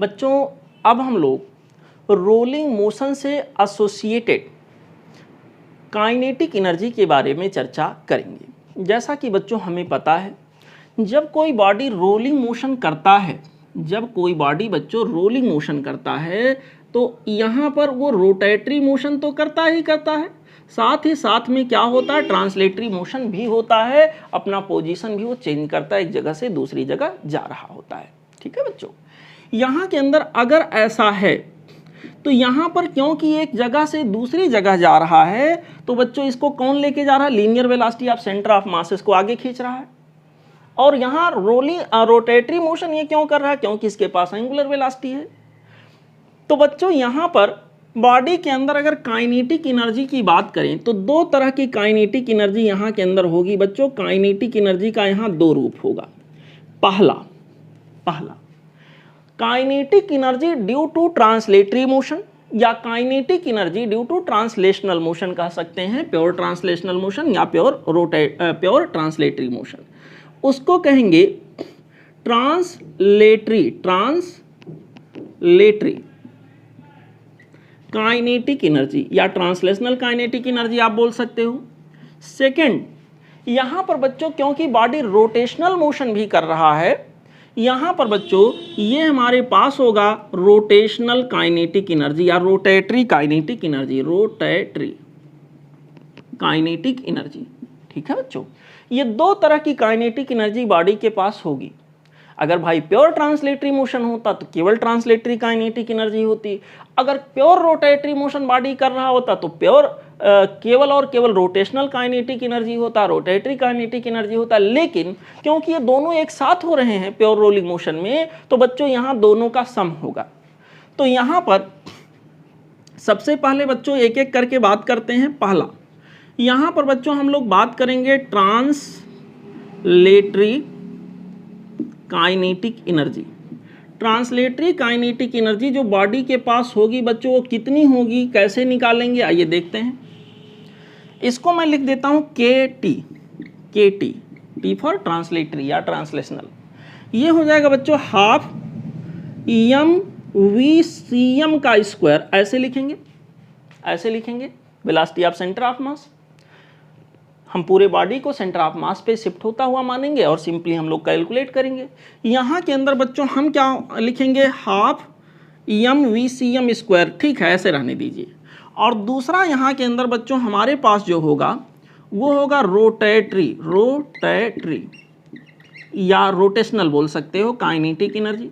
बच्चों अब हम लोग रोलिंग मोशन से एसोसिएटेड काइनेटिक एनर्जी के बारे में चर्चा करेंगे। जैसा कि बच्चों हमें पता है, जब कोई बॉडी रोलिंग मोशन करता है, जब कोई बॉडी बच्चों रोलिंग मोशन करता है तो यहाँ पर वो रोटेटरी मोशन तो करता ही करता है, साथ ही साथ में क्या होता है, ट्रांसलेटरी मोशन भी होता है। अपना पोजीशन भी वो चेंज करता है, एक जगह से दूसरी जगह जा रहा होता है। ठीक है बच्चों, यहाँ के अंदर अगर ऐसा है तो यहाँ पर क्योंकि एक जगह से दूसरी जगह जा रहा है तो बच्चों इसको कौन लेके जा रहा है, linear velocity of centre of मास इसको आगे खींच रहा है। और यहाँ रोटेटरी मोशन ये क्यों कर रहा है, क्योंकि इसके पास एंगुलर वेलोसिटी है। तो बच्चों यहाँ पर बॉडी के अंदर अगर काइनेटिक एनर्जी की बात करें तो दो तरह की काइनेटिक एनर्जी यहाँ के अंदर होगी बच्चों। काइनेटिक एनर्जी का यहाँ दो रूप होगा। पहला kinetic energy due to translatory motion या kinetic energy due to translational motion कह सकते हैं, प्योर ट्रांसलेशनल मोशन या प्योर ट्रांसलेटरी मोशन, उसको कहेंगे ट्रांसलेटरी काइनेटिक एनर्जी या ट्रांसलेशनल काइनेटिक एनर्जी आप बोल सकते हो। सेकंड, यहां पर बच्चों क्योंकि बॉडी रोटेशनल मोशन भी कर रहा है, यहां पर बच्चों ये हमारे पास होगा रोटेशनल काइनेटिक एनर्जी या रोटेटरी काइनेटिक एनर्जी। ठीक है बच्चों, ये दो तरह की काइनेटिक एनर्जी बॉडी के पास होगी। अगर भाई प्योर ट्रांसलेटरी मोशन होता तो केवल ट्रांसलेटरी काइनेटिक एनर्जी होती, अगर प्योर रोटेटरी मोशन बॉडी कर रहा होता तो केवल और केवल रोटेशनल काइनेटिक एनर्जी होता, रोटेटरी काइनेटिक एनर्जी होता। लेकिन क्योंकि ये दोनों एक साथ हो रहे हैं प्योर रोलिंग मोशन में, तो बच्चों यहाँ दोनों का सम होगा। तो यहाँ पर सबसे पहले बच्चों एक एक करके बात करते हैं। पहला, यहाँ पर बच्चों हम लोग बात करेंगे translatory kinetic energy. Translatory kinetic energy जो बॉडी के पास होगी बच्चों, वो कितनी होगी, कैसे निकालेंगे, आइए देखते हैं। इसको मैं लिख देता हूं टी फॉर ट्रांसलेटरी या ट्रांसलेशनल। ये हो जाएगा बच्चों हाफ mv/cm का स्क्वायर। ऐसे लिखेंगे वेलोसिटी ऑफ सेंटर ऑफ मास। हम पूरे बॉडी को सेंटर ऑफ मास पे शिफ्ट होता हुआ मानेंगे और सिंपली हम लोग कैलकुलेट करेंगे। यहाँ के अंदर बच्चों हम क्या लिखेंगे, हाफ mv/cm स्क्वायर। ठीक है, ऐसे रहने दीजिए। और दूसरा यहाँ के अंदर बच्चों हमारे पास जो होगा वो होगा रोटेटरी या रोटेशनल बोल सकते हो kinetic energy.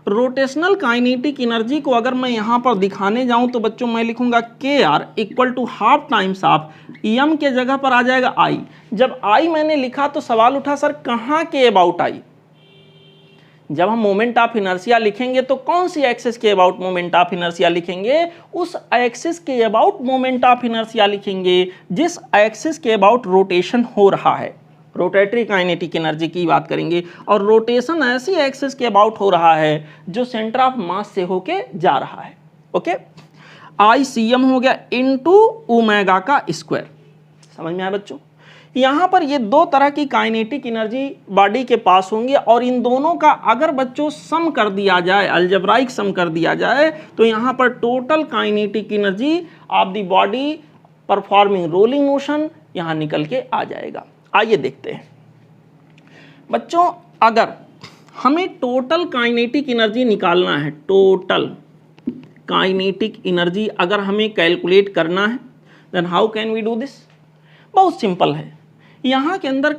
Rotational kinetic energy को अगर मैं यहाँ पर दिखाने जाऊँ तो बच्चों मैं लिखूंगा KR equal to half times of M के जगह पर आ जाएगा I। जब I मैंने लिखा तो सवाल उठा सर कहाँ के अबाउट I। जब हम मोमेंट ऑफ इनर्शिया लिखेंगे तो कौन सी एक्सिस के अबाउट मोमेंट ऑफ इनर्शिया लिखेंगे, उस एक्सिस के अबाउट मोमेंट ऑफ इनर्शिया लिखेंगे जिस एक्सिस के अबाउट रोटेशन हो रहा है। रोटेटरी काइनेटिक एनर्जी की बात करेंगे और रोटेशन ऐसी एक्सिस के अबाउट हो रहा है जो सेंटर ऑफ मास से होके जा रहा है। ओके, ICM हो गया इनटू ओमेगा का स्क्वायर। समझ में आया बच्चों। यहाँ पर ये दो तरह की काइनेटिक एनर्जी बॉडी के पास होंगी और इन दोनों का अगर बच्चों सम कर दिया जाए, अलजेब्राइक सम कर दिया जाए, तो यहाँ पर total kinetic energy of the body performing rolling motion यहाँ निकल के आ जाएगा। आइए देखते हैं बच्चों, अगर हमें टोटल काइनेटिक एनर्जी निकालना है, टोटल काइनेटिक एनर्जी अगर हमें कैलकुलेट करना है, then how can we do this. बहुत सिंपल है। यहाँ के अंदर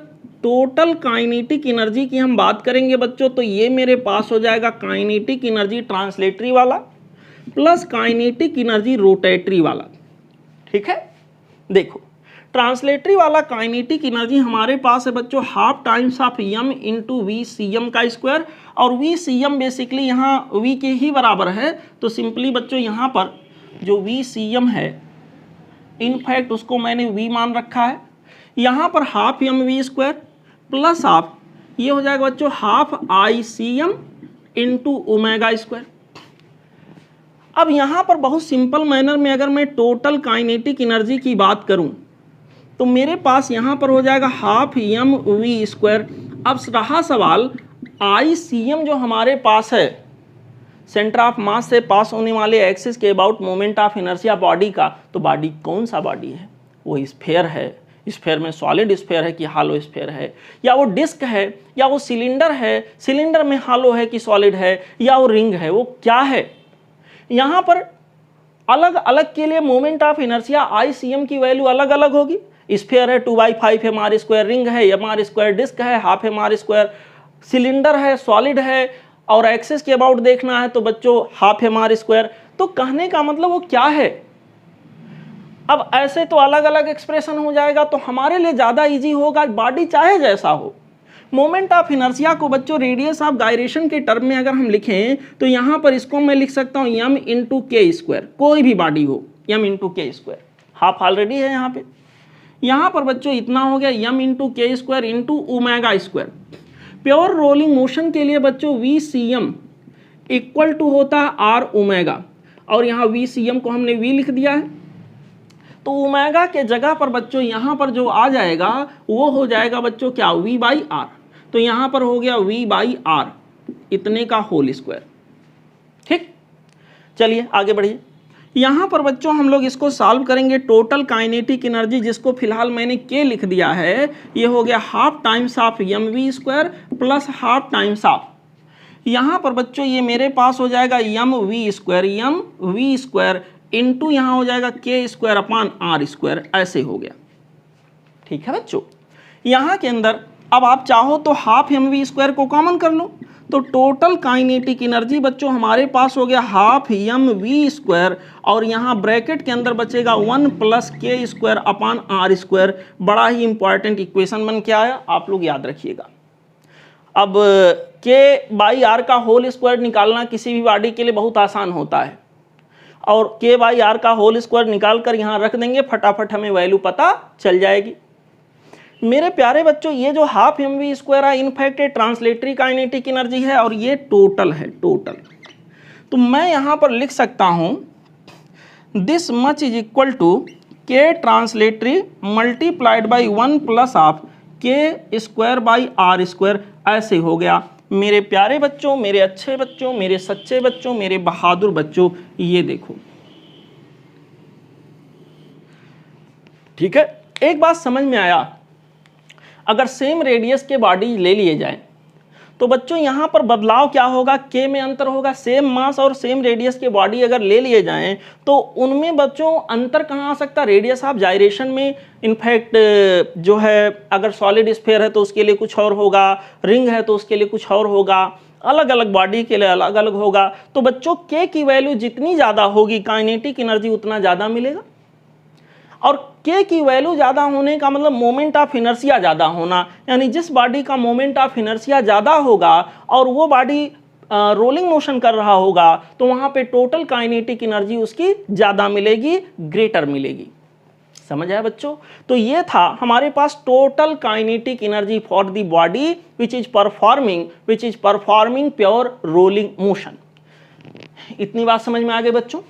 टोटल काइनेटिक एनर्जी की हम बात करेंगे बच्चों, तो ये मेरे पास हो जाएगा काइनेटिक एनर्जी ट्रांसलेटरी वाला प्लस काइनेटिक एनर्जी रोटेटरी वाला। ठीक है, देखो ट्रांसलेटरी वाला काइनेटिक एनर्जी हमारे पास है बच्चों half times of m into v/cm का स्क्वायर, और v/cm बेसिकली यहाँ v के ही बराबर है। तो सिंपली बच्चों यहाँ पर जो v/cm है इनफैक्ट उसको मैंने v मान रखा है। यहाँ पर हाफ mv स्क्वायर प्लस आप ये हो जाएगा बच्चों half ICM into omega square. अब यहाँ पर बहुत सिंपल मैनर में अगर मैं टोटल काइनेटिक एनर्जी की बात करूँ तो मेरे पास यहाँ पर हो जाएगा हाफ mv स्क्वायर। अब रहा सवाल ICM जो हमारे पास है, सेंटर ऑफ मास से पास होने वाले एक्सिस के about moment of inertia body का, तो बॉडी कौन सा बॉडी है? वो स्फेयर है, स्फेयर में सॉलिड स्फेयर है कि हालो स्फेयर है, या वो डिस्क है, या वो सिलेंडर है, सिलेंडर में हालो है कि सॉलिड है, या वो रिंग है, वो क्या है? यहाँ पर अलग अलग के लिए मोमेंट ऑफ इनर्शिया ICM की वैल्यू अलग अलग होगी। स्फेयर है 2/5 mr², रिंग है mr², डिस्क है 1/2 mr², सिलेंडर है, सॉलिड है, और एक्सिस के अबाउट देखना है तो बच्चों 1/2 mr²। तो कहने का मतलब वो क्या है? अब ऐसे तो अलग अलग एक्सप्रेशन हो जाएगा, तो हमारे लिए ज़्यादा इजी होगा बॉडी चाहे जैसा हो। मोमेंट ऑफ इनर्शिया को बच्चों रेडियस ऑफ गायरेशन के टर्म में अगर हम लिखें तो यहाँ पर इसको मैं लिख सकता हूँ m × k², कोई भी बॉडी हो m × k², हाफ ऑलरेडी है यहाँ पे। यहाँ पर बच्चों इतना हो गया m × k² × ω²। Pure rolling motion के लिए बच्चों VCM इक्वल टू होता है R⍵, और यहाँ VCM को हमने V लिख दिया है, तो ओमेगा के जगह पर बच्चों यहाँ पर जो आ जाएगा वो हो जाएगा बच्चों क्या? V/R। तो यहाँ पर हो गया V/R इतने का होल स्क्वायर। ठीक, चलिए आगे बढ़िए। यहाँ पर बच्चों हम लोग इसको सॉल्व करेंगे। टोटल काइनेटिक एनर्जी, जिसको फिलहाल मैंने K लिख दिया है, ये हो गया 1/2 times of mv² plus 1/2 times of, यहाँ पर बच्चों ये मेरे पास हो जाएगा mv² इंटू यहाँ हो जाएगा k²/r², ऐसे हो गया। ठीक है बच्चों, यहाँ के अंदर अब आप चाहो तो 1/2 mv² को कॉमन कर लो, तो टोटल काइनेटिक एनर्जी बच्चों हमारे पास हो गया 1/2 mv², और यहाँ ब्रैकेट के अंदर बचेगा 1 + k²/r²। बड़ा ही इंपॉर्टेंट इक्वेशन बन के आया, आप लोग याद रखिएगा। अब k/r का होल स्क्वायर निकालना किसी भी बॉडी के लिए बहुत आसान होता है, और k/r का होल स्क्वायर निकाल कर यहाँ रख देंगे, फटाफट हमें वैल्यू पता चल जाएगी। मेरे प्यारे बच्चों, ये जो 1/2 mv² है इनफैक्ट ये ट्रांसलेटरी काइनेटिक एनर्जी है, और ये टोटल है, टोटल। तो मैं यहाँ पर लिख सकता हूँ this much is equal to k translatory multiplied by 1 + k²/r², ऐसे हो गया। मेरे प्यारे बच्चों, मेरे अच्छे बच्चों, मेरे सच्चे बच्चों, मेरे बहादुर बच्चों, ये देखो। ठीक है, एक बात समझ में आया, अगर सेम रेडियस के बॉडी ले लिए जाए तो बच्चों यहाँ पर बदलाव क्या होगा? k में अंतर होगा। सेम मास और सेम रेडियस के बॉडी अगर ले लिए जाएं तो उनमें बच्चों अंतर कहाँ आ सकता? रेडियस ऑफ जायरेशन में। इनफैक्ट जो है, अगर सॉलिड स्फीयर है तो उसके लिए कुछ और होगा, रिंग है तो उसके लिए कुछ और होगा, अलग अलग बॉडी के लिए अलग अलग होगा। तो बच्चों k की वैल्यू जितनी ज़्यादा होगी काइनेटिक एनर्जी उतना ज़्यादा मिलेगा, और k की वैल्यू ज़्यादा होने का मतलब मोमेंट ऑफ इनर्शिया ज़्यादा होना, यानी जिस बॉडी का मोमेंट ऑफ इनर्शिया ज़्यादा होगा और वो बॉडी रोलिंग मोशन कर रहा होगा तो वहाँ पे टोटल काइनेटिक एनर्जी उसकी ज़्यादा मिलेगी, ग्रेटर मिलेगी। समझ आया बच्चों? तो ये था हमारे पास total kinetic energy for the body which is performing pure rolling motion. इतनी बात समझ में आ गई बच्चों?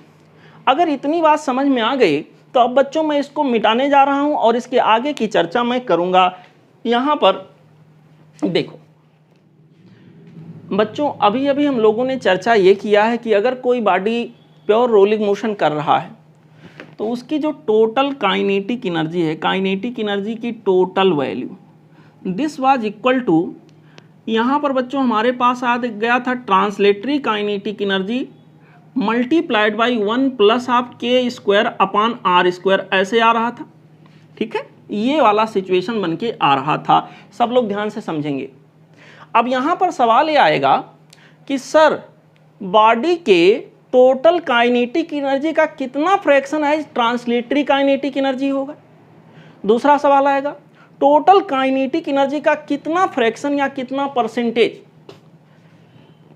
अगर इतनी बात समझ में आ गई तो अब बच्चों मैं इसको मिटाने जा रहा हूं और इसके आगे की चर्चा मैं करूंगा। यहां पर देखो बच्चों, अभी अभी हम लोगों ने चर्चा ये किया है कि अगर कोई बॉडी प्योर रोलिंग मोशन कर रहा है तो उसकी जो टोटल काइनेटिक एनर्जी है, काइनेटिक एनर्जी की total value, this was equal to, यहाँ पर बच्चों हमारे पास आ गया था translatory kinetic energy multiplied by 1 + k²/r², ऐसे आ रहा था। ठीक है, ये वाला सिचुएशन बन के आ रहा था। सब लोग ध्यान से समझेंगे। अब यहाँ पर सवाल ये आएगा कि सर बॉडी के टोटल काइनेटिक एनर्जी का कितना फ्रैक्शन है ट्रांसलेटरी काइनेटिक एनर्जी होगा। दूसरा सवाल आएगा टोटल काइनेटिक एनर्जी का कितना फ्रैक्शन या कितना परसेंटेज।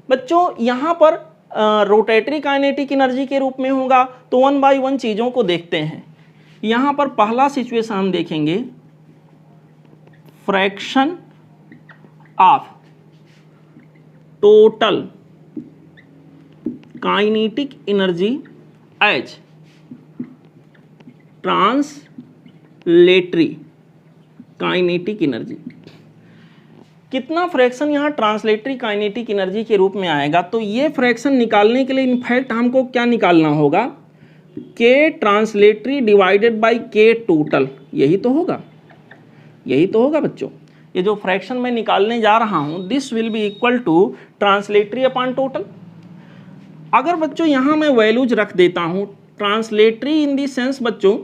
बच्चों यहाँ पर रोटेटरी काइनेटिक एनर्जी के रूप में होगा, तो 1/1 चीज़ों को देखते हैं। यहाँ पर पहला सिचुएशन हम देखेंगे, fraction of total kinetic energy as translatory kinetic energy. कितना फ्रैक्शन यहाँ ट्रांसलेटरी काइनेटिक एनर्जी के रूप में आएगा। तो ये फ्रैक्शन निकालने के लिए इनफैक्ट हमको क्या निकालना होगा, के ट्रांसलेटरी डिवाइडेड बाय के टोटल, यही तो होगा, यही तो होगा बच्चों। ये जो फ्रैक्शन मैं निकालने जा रहा हूँ this will be equal to translatory upon total. अगर बच्चों यहाँ मैं वैल्यूज रख देता हूँ ट्रांसलेटरी इन दी सेंस बच्चों,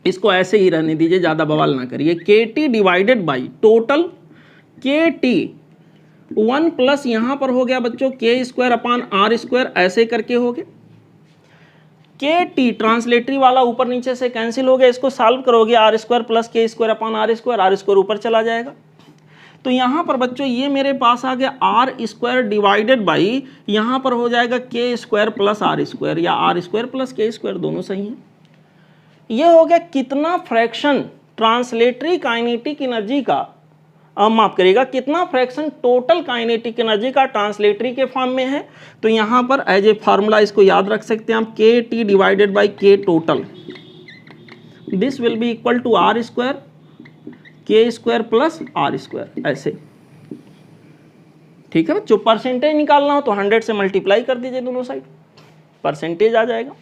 इसको ऐसे ही रहने दीजिए, ज़्यादा बवाल ना करिए, के टी डिवाइडेड बाई टोटल के टी 1 प्लस यहाँ पर हो गया बच्चों K square upon R square, ऐसे करके हो गया। के टी ट्रांसलेटरी वाला ऊपर नीचे से कैंसिल हो गया, इसको सॉल्व करोगे आर स्क्वायर प्लस के स्क्वायर अपॉन आर स्क्वायर ऊपर चला जाएगा। तो यहाँ पर बच्चों ये मेरे पास आ गया आर स्क्वायर डिवाइडेड बाई, यहाँ पर हो जाएगा के स्क्वायर प्लस आर स्क्वायर, या आर स्क्वायर प्लस के स्क्वायर, दोनों सही हैं। ये हो गया कितना फ्रैक्शन ट्रांसलेटरी काइनेटिक एनर्जी का, माफ करिएगा, कितना फ्रैक्शन टोटल काइनेटिक एनर्जी का ट्रांसलेटरी के फॉर्म में है। तो यहाँ पर एज ए फार्मूला इसको याद रख सकते हैं हम, K T divided by K total, this will be equal to R square K square plus R square, ऐसे। ठीक है, जो परसेंटेज निकालना हो तो 100 से मल्टीप्लाई कर दीजिए दोनों साइड, परसेंटेज आ जाएगा।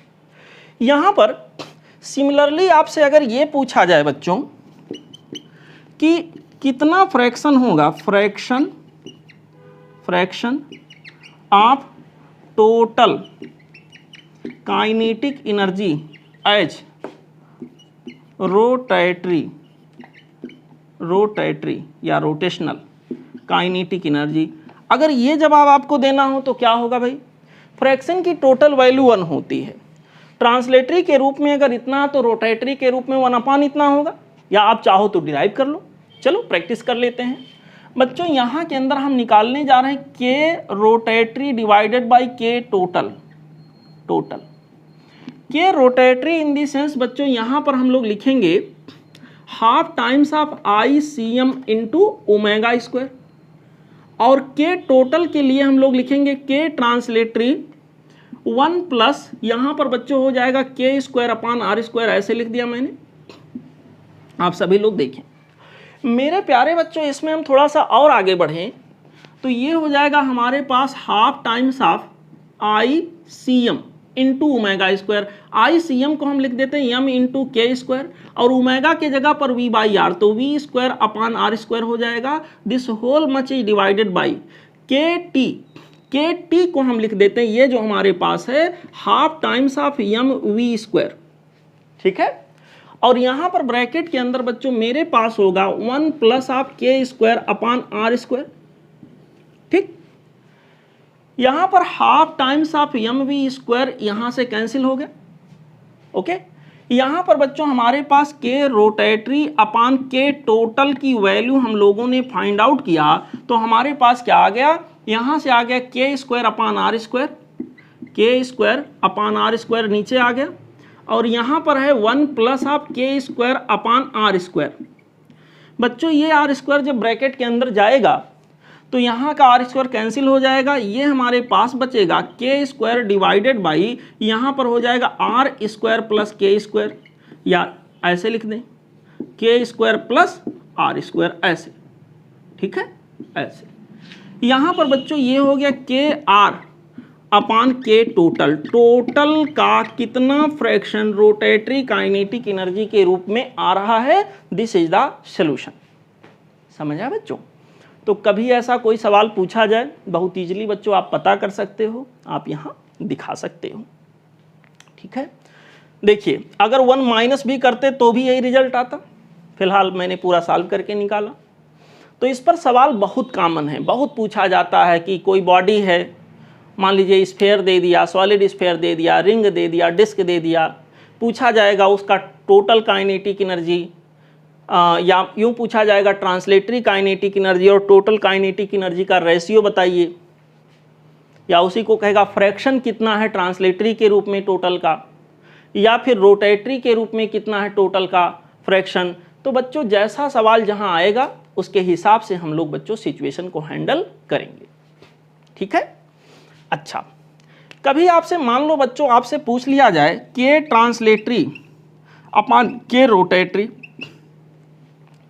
यहाँ पर सिमिलरली आपसे अगर ये पूछा जाए बच्चों कि कितना फ्रैक्शन होगा, fraction of total kinetic energy as rotatory या रोटेशनल काइनेटिक एनर्जी, अगर ये जवाब आपको देना हो तो क्या होगा भाई, फ्रैक्शन की टोटल वैल्यू 1 होती है, ट्रांसलेटरी के रूप में अगर इतना तो रोटेटरी के रूप में 1 अपान इतना होगा, या आप चाहो तो डिराइव कर लो। चलो प्रैक्टिस कर लेते हैं बच्चों। यहाँ के अंदर हम निकालने जा रहे हैं K rotatory divided by K total, K rotatory in the sense बच्चों यहाँ पर हम लोग लिखेंगे half times of I C M into omega square, और के टोटल के लिए हम लोग लिखेंगे के ट्रांसलेटरी 1 प्लस यहाँ पर बच्चों हो जाएगा के स्क्वायर अपॉन आर स्क्वायर, ऐसे लिख दिया मैंने। आप सभी लोग देखें मेरे प्यारे बच्चों, इसमें हम थोड़ा सा और आगे बढ़ें तो ये हो जाएगा हमारे पास half times of I C M into omega square. I C M को हम लिख देते हैं एम इंटू के स्क्वायर, और ओमेगा के जगह पर वी बाई आर, तो V square upon R square हो जाएगा। This whole much is divided by K T, K T को हम लिख देते हैं, ये जो हमारे पास है half times of M V square. ठीक है, और यहाँ पर ब्रैकेट के अंदर बच्चों मेरे पास होगा 1 plus of K square upon R square. ठीक, यहाँ पर half times of M V square यहाँ से कैंसिल हो गया। ओके, यहाँ पर बच्चों हमारे पास के रोटेटरी अपॉन के टोटल की वैल्यू हम लोगों ने फाइंड आउट किया, तो हमारे पास क्या आ गया, यहाँ से आ गया के square upon R square, K square upon R square नीचे आ गया, और यहाँ पर है 1 plus of K square upon R square. बच्चों ये आर स्क्वायर जब ब्रैकेट के अंदर जाएगा तो यहाँ का आर स्क्वायर कैंसिल हो जाएगा, ये हमारे पास बचेगा के स्क्वायर डिवाइडेड बाई, यहाँ पर हो जाएगा आर स्क्वायर प्लस के स्क्वायर, या ऐसे लिख दें के स्क्वायर प्लस आर स्क्वायर, ऐसे। ठीक है, ऐसे। यहाँ पर बच्चों ये हो गया के आर अपॉन के टोटल, टोटल का कितना फ्रैक्शन रोटेटरी काइनेटिक एनर्जी के रूप में आ रहा है, दिस इज द सॉल्यूशन। समझा बच्चों? तो कभी ऐसा कोई सवाल पूछा जाए बहुत इजीली बच्चों आप पता कर सकते हो, आप यहाँ दिखा सकते हो। ठीक है, देखिए अगर 1 माइनस भी करते तो भी यही रिजल्ट आता, फिलहाल मैंने पूरा सॉल्व करके निकाला। तो इस पर सवाल बहुत कॉमन है, बहुत पूछा जाता है कि कोई बॉडी है, मान लीजिए स्फीयर दे दिया, सॉलिड स्फीयर दे दिया, रिंग दे दिया, डिस्क दे दिया, पूछा जाएगा उसका टोटल काइनेटिक एनर्जी, या यूँ पूछा जाएगा ट्रांसलेटरी काइनेटिक एनर्जी और टोटल काइनेटिक एनर्जी का रेशियो बताइए, या उसी को कहेगा फ्रैक्शन कितना है ट्रांसलेटरी के रूप में टोटल का, या फिर रोटेटरी के रूप में कितना है टोटल का फ्रैक्शन। तो बच्चों जैसा सवाल जहाँ आएगा उसके हिसाब से हम लोग बच्चों सिचुएशन को हैंडल करेंगे। ठीक है, अच्छा कभी आपसे मान लो बच्चों आपसे पूछ लिया जाए के ट्रांसलेटरी अपॉन के रोटेटरी,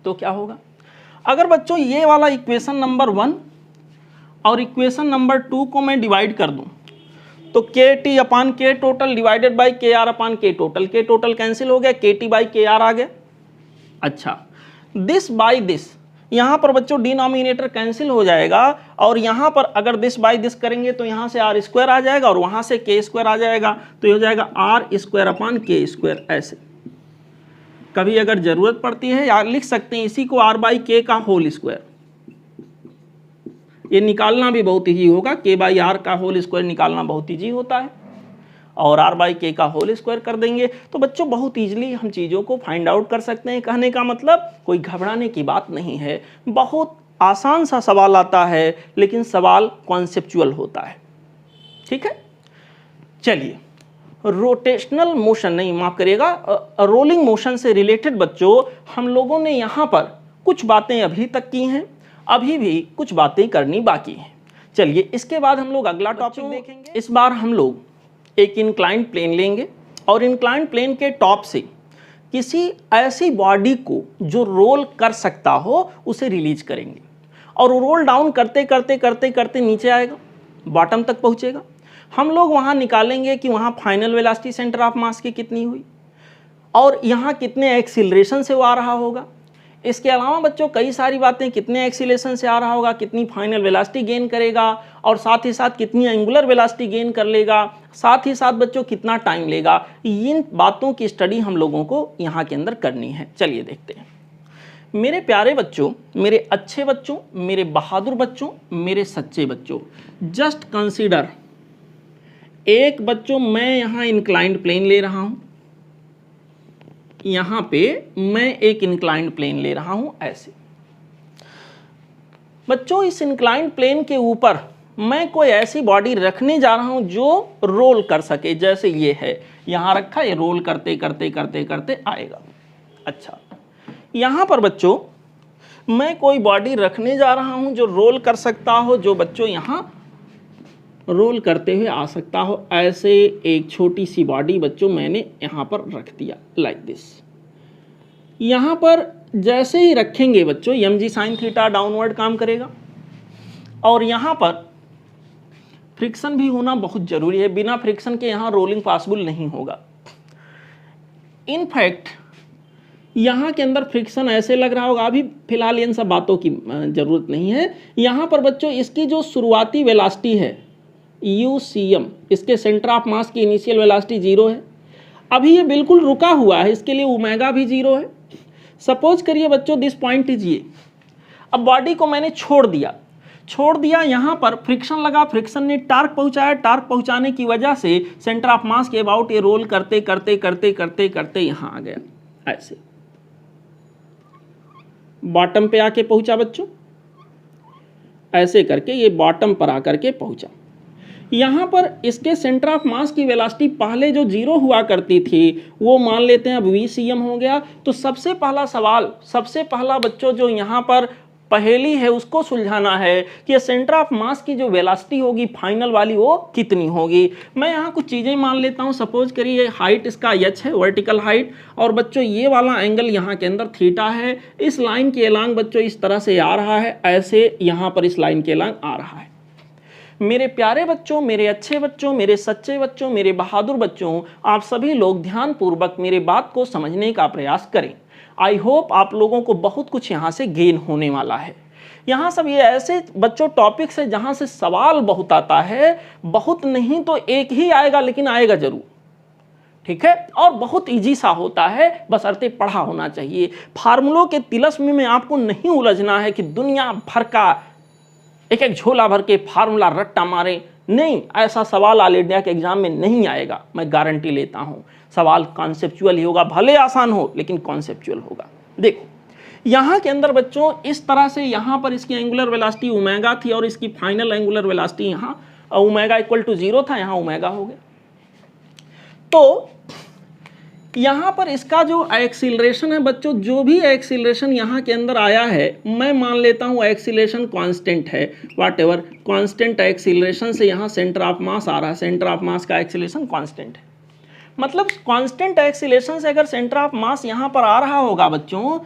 तो क्या होगा? अगर बच्चों ये वाला इक्वेशन नंबर 1 और इक्वेशन नंबर 2 को मैं डिवाइड कर दूं तो के टी अपान के टोटल डिवाइडेड बाई के आर अपान के टोटल कैंसिल हो गया, के टी बाई के आर आ गया। अच्छा, दिस बाई दिस, यहाँ पर बच्चों डिनोमिनेटर कैंसिल हो जाएगा और यहाँ पर अगर दिस बाई दिस करेंगे तो यहाँ से आर स्क्वायर आ जाएगा और वहाँ से के स्क्वायर आ जाएगा, तो ये हो जाएगा आर स्क्वायर अपान के स्क्वायर। ऐसे कभी अगर जरूरत पड़ती है या लिख सकते हैं इसी को आर बाई के का होल स्क्वायर, ये निकालना भी बहुत ईजी होगा, के बाई आर का होल स्क्वायर निकालना बहुत ईजी होता है और आर बाई के का होल स्क्वायर कर देंगे तो बच्चों बहुत ईजिली हम चीज़ों को फाइंड आउट कर सकते हैं। कहने का मतलब कोई घबराने की बात नहीं है, बहुत आसान सा सवाल आता है लेकिन सवाल कॉन्सेप्चुअल होता है। ठीक है, चलिए रोटेशनल मोशन नहीं, माफ करिएगा, रोलिंग मोशन से रिलेटेड बच्चों हम लोगों ने यहाँ पर कुछ बातें अभी तक की हैं, अभी भी कुछ बातें करनी बाकी हैं। चलिए इसके बाद हम लोग अगला टॉपिक देखेंगे। इस बार हम लोग एक इंक्लाइंड प्लेन लेंगे और इंक्लाइंड प्लेन के टॉप से किसी ऐसी बॉडी को जो रोल कर सकता हो उसे रिलीज करेंगे और रोल डाउन करते करते करते करते नीचे आएगा, बॉटम तक पहुंचेगा। हम लोग वहां निकालेंगे कि वहां final velocity centre of mass की कितनी हुई और यहाँ कितने एक्सीलरेशन से वो आ रहा होगा। इसके अलावा बच्चों कई सारी बातें, कितने एक्सीलरेशन से आ रहा होगा, कितनी फाइनल वेलोसिटी गेन करेगा और साथ ही साथ कितनी एंगुलर वेलोसिटी गेन कर लेगा, साथ ही साथ बच्चों कितना टाइम लेगा। इन बातों की स्टडी हम लोगों को यहाँ के अंदर करनी है। चलिए देखते हैं। मेरे प्यारे बच्चों, मेरे अच्छे बच्चों, मेरे बहादुर बच्चों, मेरे सच्चे बच्चों, जस्ट कंसीडर एक बच्चों मैं यहाँ इंक्लाइंड प्लेन ले रहा हूँ, यहाँ पे मैं एक इंक्लाइंड प्लेन ले रहा हूँ ऐसे। बच्चों इस इंक्लाइंड प्लेन के ऊपर मैं कोई ऐसी बॉडी रखने जा रहा हूँ जो रोल कर सके, जैसे ये है, यहाँ रखा, ये रोल करते करते करते करते आएगा। अच्छा, यहाँ पर बच्चों मैं कोई बॉडी रखने जा रहा हूँ जो रोल कर सकता हो, जो बच्चों यहाँ रोल करते हुए आ सकता हो। ऐसे एक छोटी सी बॉडी बच्चों मैंने यहाँ पर रख दिया लाइक दिस। यहाँ पर जैसे ही रखेंगे बच्चों M G sine theta downward काम करेगा और यहाँ पर फ्रिक्शन भी होना बहुत जरूरी है, बिना फ्रिक्शन के यहाँ रोलिंग पॉसिबल नहीं होगा। इनफैक्ट यहाँ के अंदर फ्रिक्शन ऐसे लग रहा होगा, अभी फिलहाल इन सब बातों की जरूरत नहीं है। यहाँ पर बच्चों इसकी जो शुरुआती वेलोसिटी है UCM, इसके सेंटर ऑफ मास की इनिशियल वेलोसिटी 0 है। अभी ये बिल्कुल रुका हुआ है, इसके लिए ओमेगा भी 0 है। सपोज करिए बच्चों दिस पॉइंट इज ये, अब बॉडी को मैंने छोड़ दिया, यहाँ पर फ्रिक्शन लगा, फ्रिक्शन ने टार्क पहुंचाया, टार्क पहुंचाने की वजह से सेंटर ऑफ मास के अबाउट ये रोल करते करते करते करते करते यहाँ आ गया, ऐसे बॉटम पे आके पहुंचा बच्चों, ऐसे करके ये बॉटम पर आकर के पहुंचा। यहाँ पर इसके सेंटर ऑफ मास की वेलोसिटी पहले जो 0 हुआ करती थी वो मान लेते हैं अब VCM हो गया। तो सबसे पहला बच्चों जो यहाँ पर पहेली है उसको सुलझाना है कि सेंटर ऑफ मास की जो वेलोसिटी होगी फाइनल वाली वो कितनी होगी। मैं यहाँ कुछ चीज़ें मान लेता हूँ। सपोज करिए हाइट इसका h है, वर्टिकल हाइट, और बच्चों ये वाला एंगल यहाँ के अंदर थीटा है। इस लाइन के एलांग बच्चों इस तरह से आ रहा है, ऐसे यहाँ पर इस लाइन के एलांग आ रहा है। मेरे प्यारे बच्चों, मेरे अच्छे बच्चों, मेरे सच्चे बच्चों, मेरे बहादुर बच्चों, आप सभी लोग ध्यानपूर्वक मेरे बात को समझने का प्रयास करें। आई होप आप लोगों को बहुत कुछ यहाँ से गेन होने वाला है। यहाँ सब ये ऐसे बच्चों टॉपिक्स है जहाँ से सवाल बहुत आता है, बहुत नहीं तो एक ही आएगा लेकिन आएगा जरूर, ठीक है, और बहुत इजी सा होता है, बस अर्थे पढ़ा होना चाहिए। फार्मूलों के तिलस्म में आपको नहीं उलझना है कि दुनिया भर का एक झोला भर के फार्मूला रट्टा मारे, नहीं, ऐसा सवाल ऑल इंडिया के एग्जाम में नहीं आएगा, मैं गारंटी लेता हूं। सवाल कॉन्सेप्चुअल ही होगा, भले आसान हो लेकिन कॉन्सेप्चुअल होगा। देखो यहाँ के अंदर बच्चों इस तरह से यहाँ पर इसकी एंगुलर वेलोसिटी ओमेगा थी और इसकी फाइनल एंगुलर वेलोसिटी यहाँ ओमेगा इक्वल टू 0 था, यहाँ ओमेगा हो गया। तो यहाँ पर इसका जो एक्सीलरेशन है बच्चों, जो भी एक्सीलरेशन यहाँ के अंदर आया है, मैं मान लेता हूँ एक्सीलरेशन कांस्टेंट है, व्हाट एवर कांस्टेंट एक्सीलरेशन से यहाँ सेंटर ऑफ मास आ रहा है, सेंटर ऑफ मास का एक्सीलरेशन कांस्टेंट है। मतलब कांस्टेंट एक्सीलरेशन से अगर सेंटर ऑफ मास यहाँ पर आ रहा होगा बच्चों,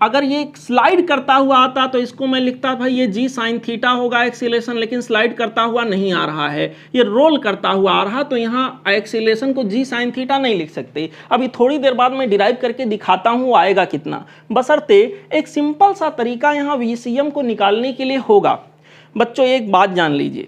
अगर ये स्लाइड करता हुआ आता तो इसको मैं लिखता भाई ये जी साइन थीटा होगा एक्सीलरेशन, लेकिन स्लाइड करता हुआ नहीं आ रहा है, ये रोल करता हुआ आ रहा, तो यहाँ एक्सीलरेशन को जी साइन थीटा नहीं लिख सकते। अभी थोड़ी देर बाद मैं डिराइव करके दिखाता हूँ आएगा कितना, बशर्ते एक सिंपल सा तरीका यहाँ VCM को निकालने के लिए होगा। बच्चों एक बात जान लीजिए,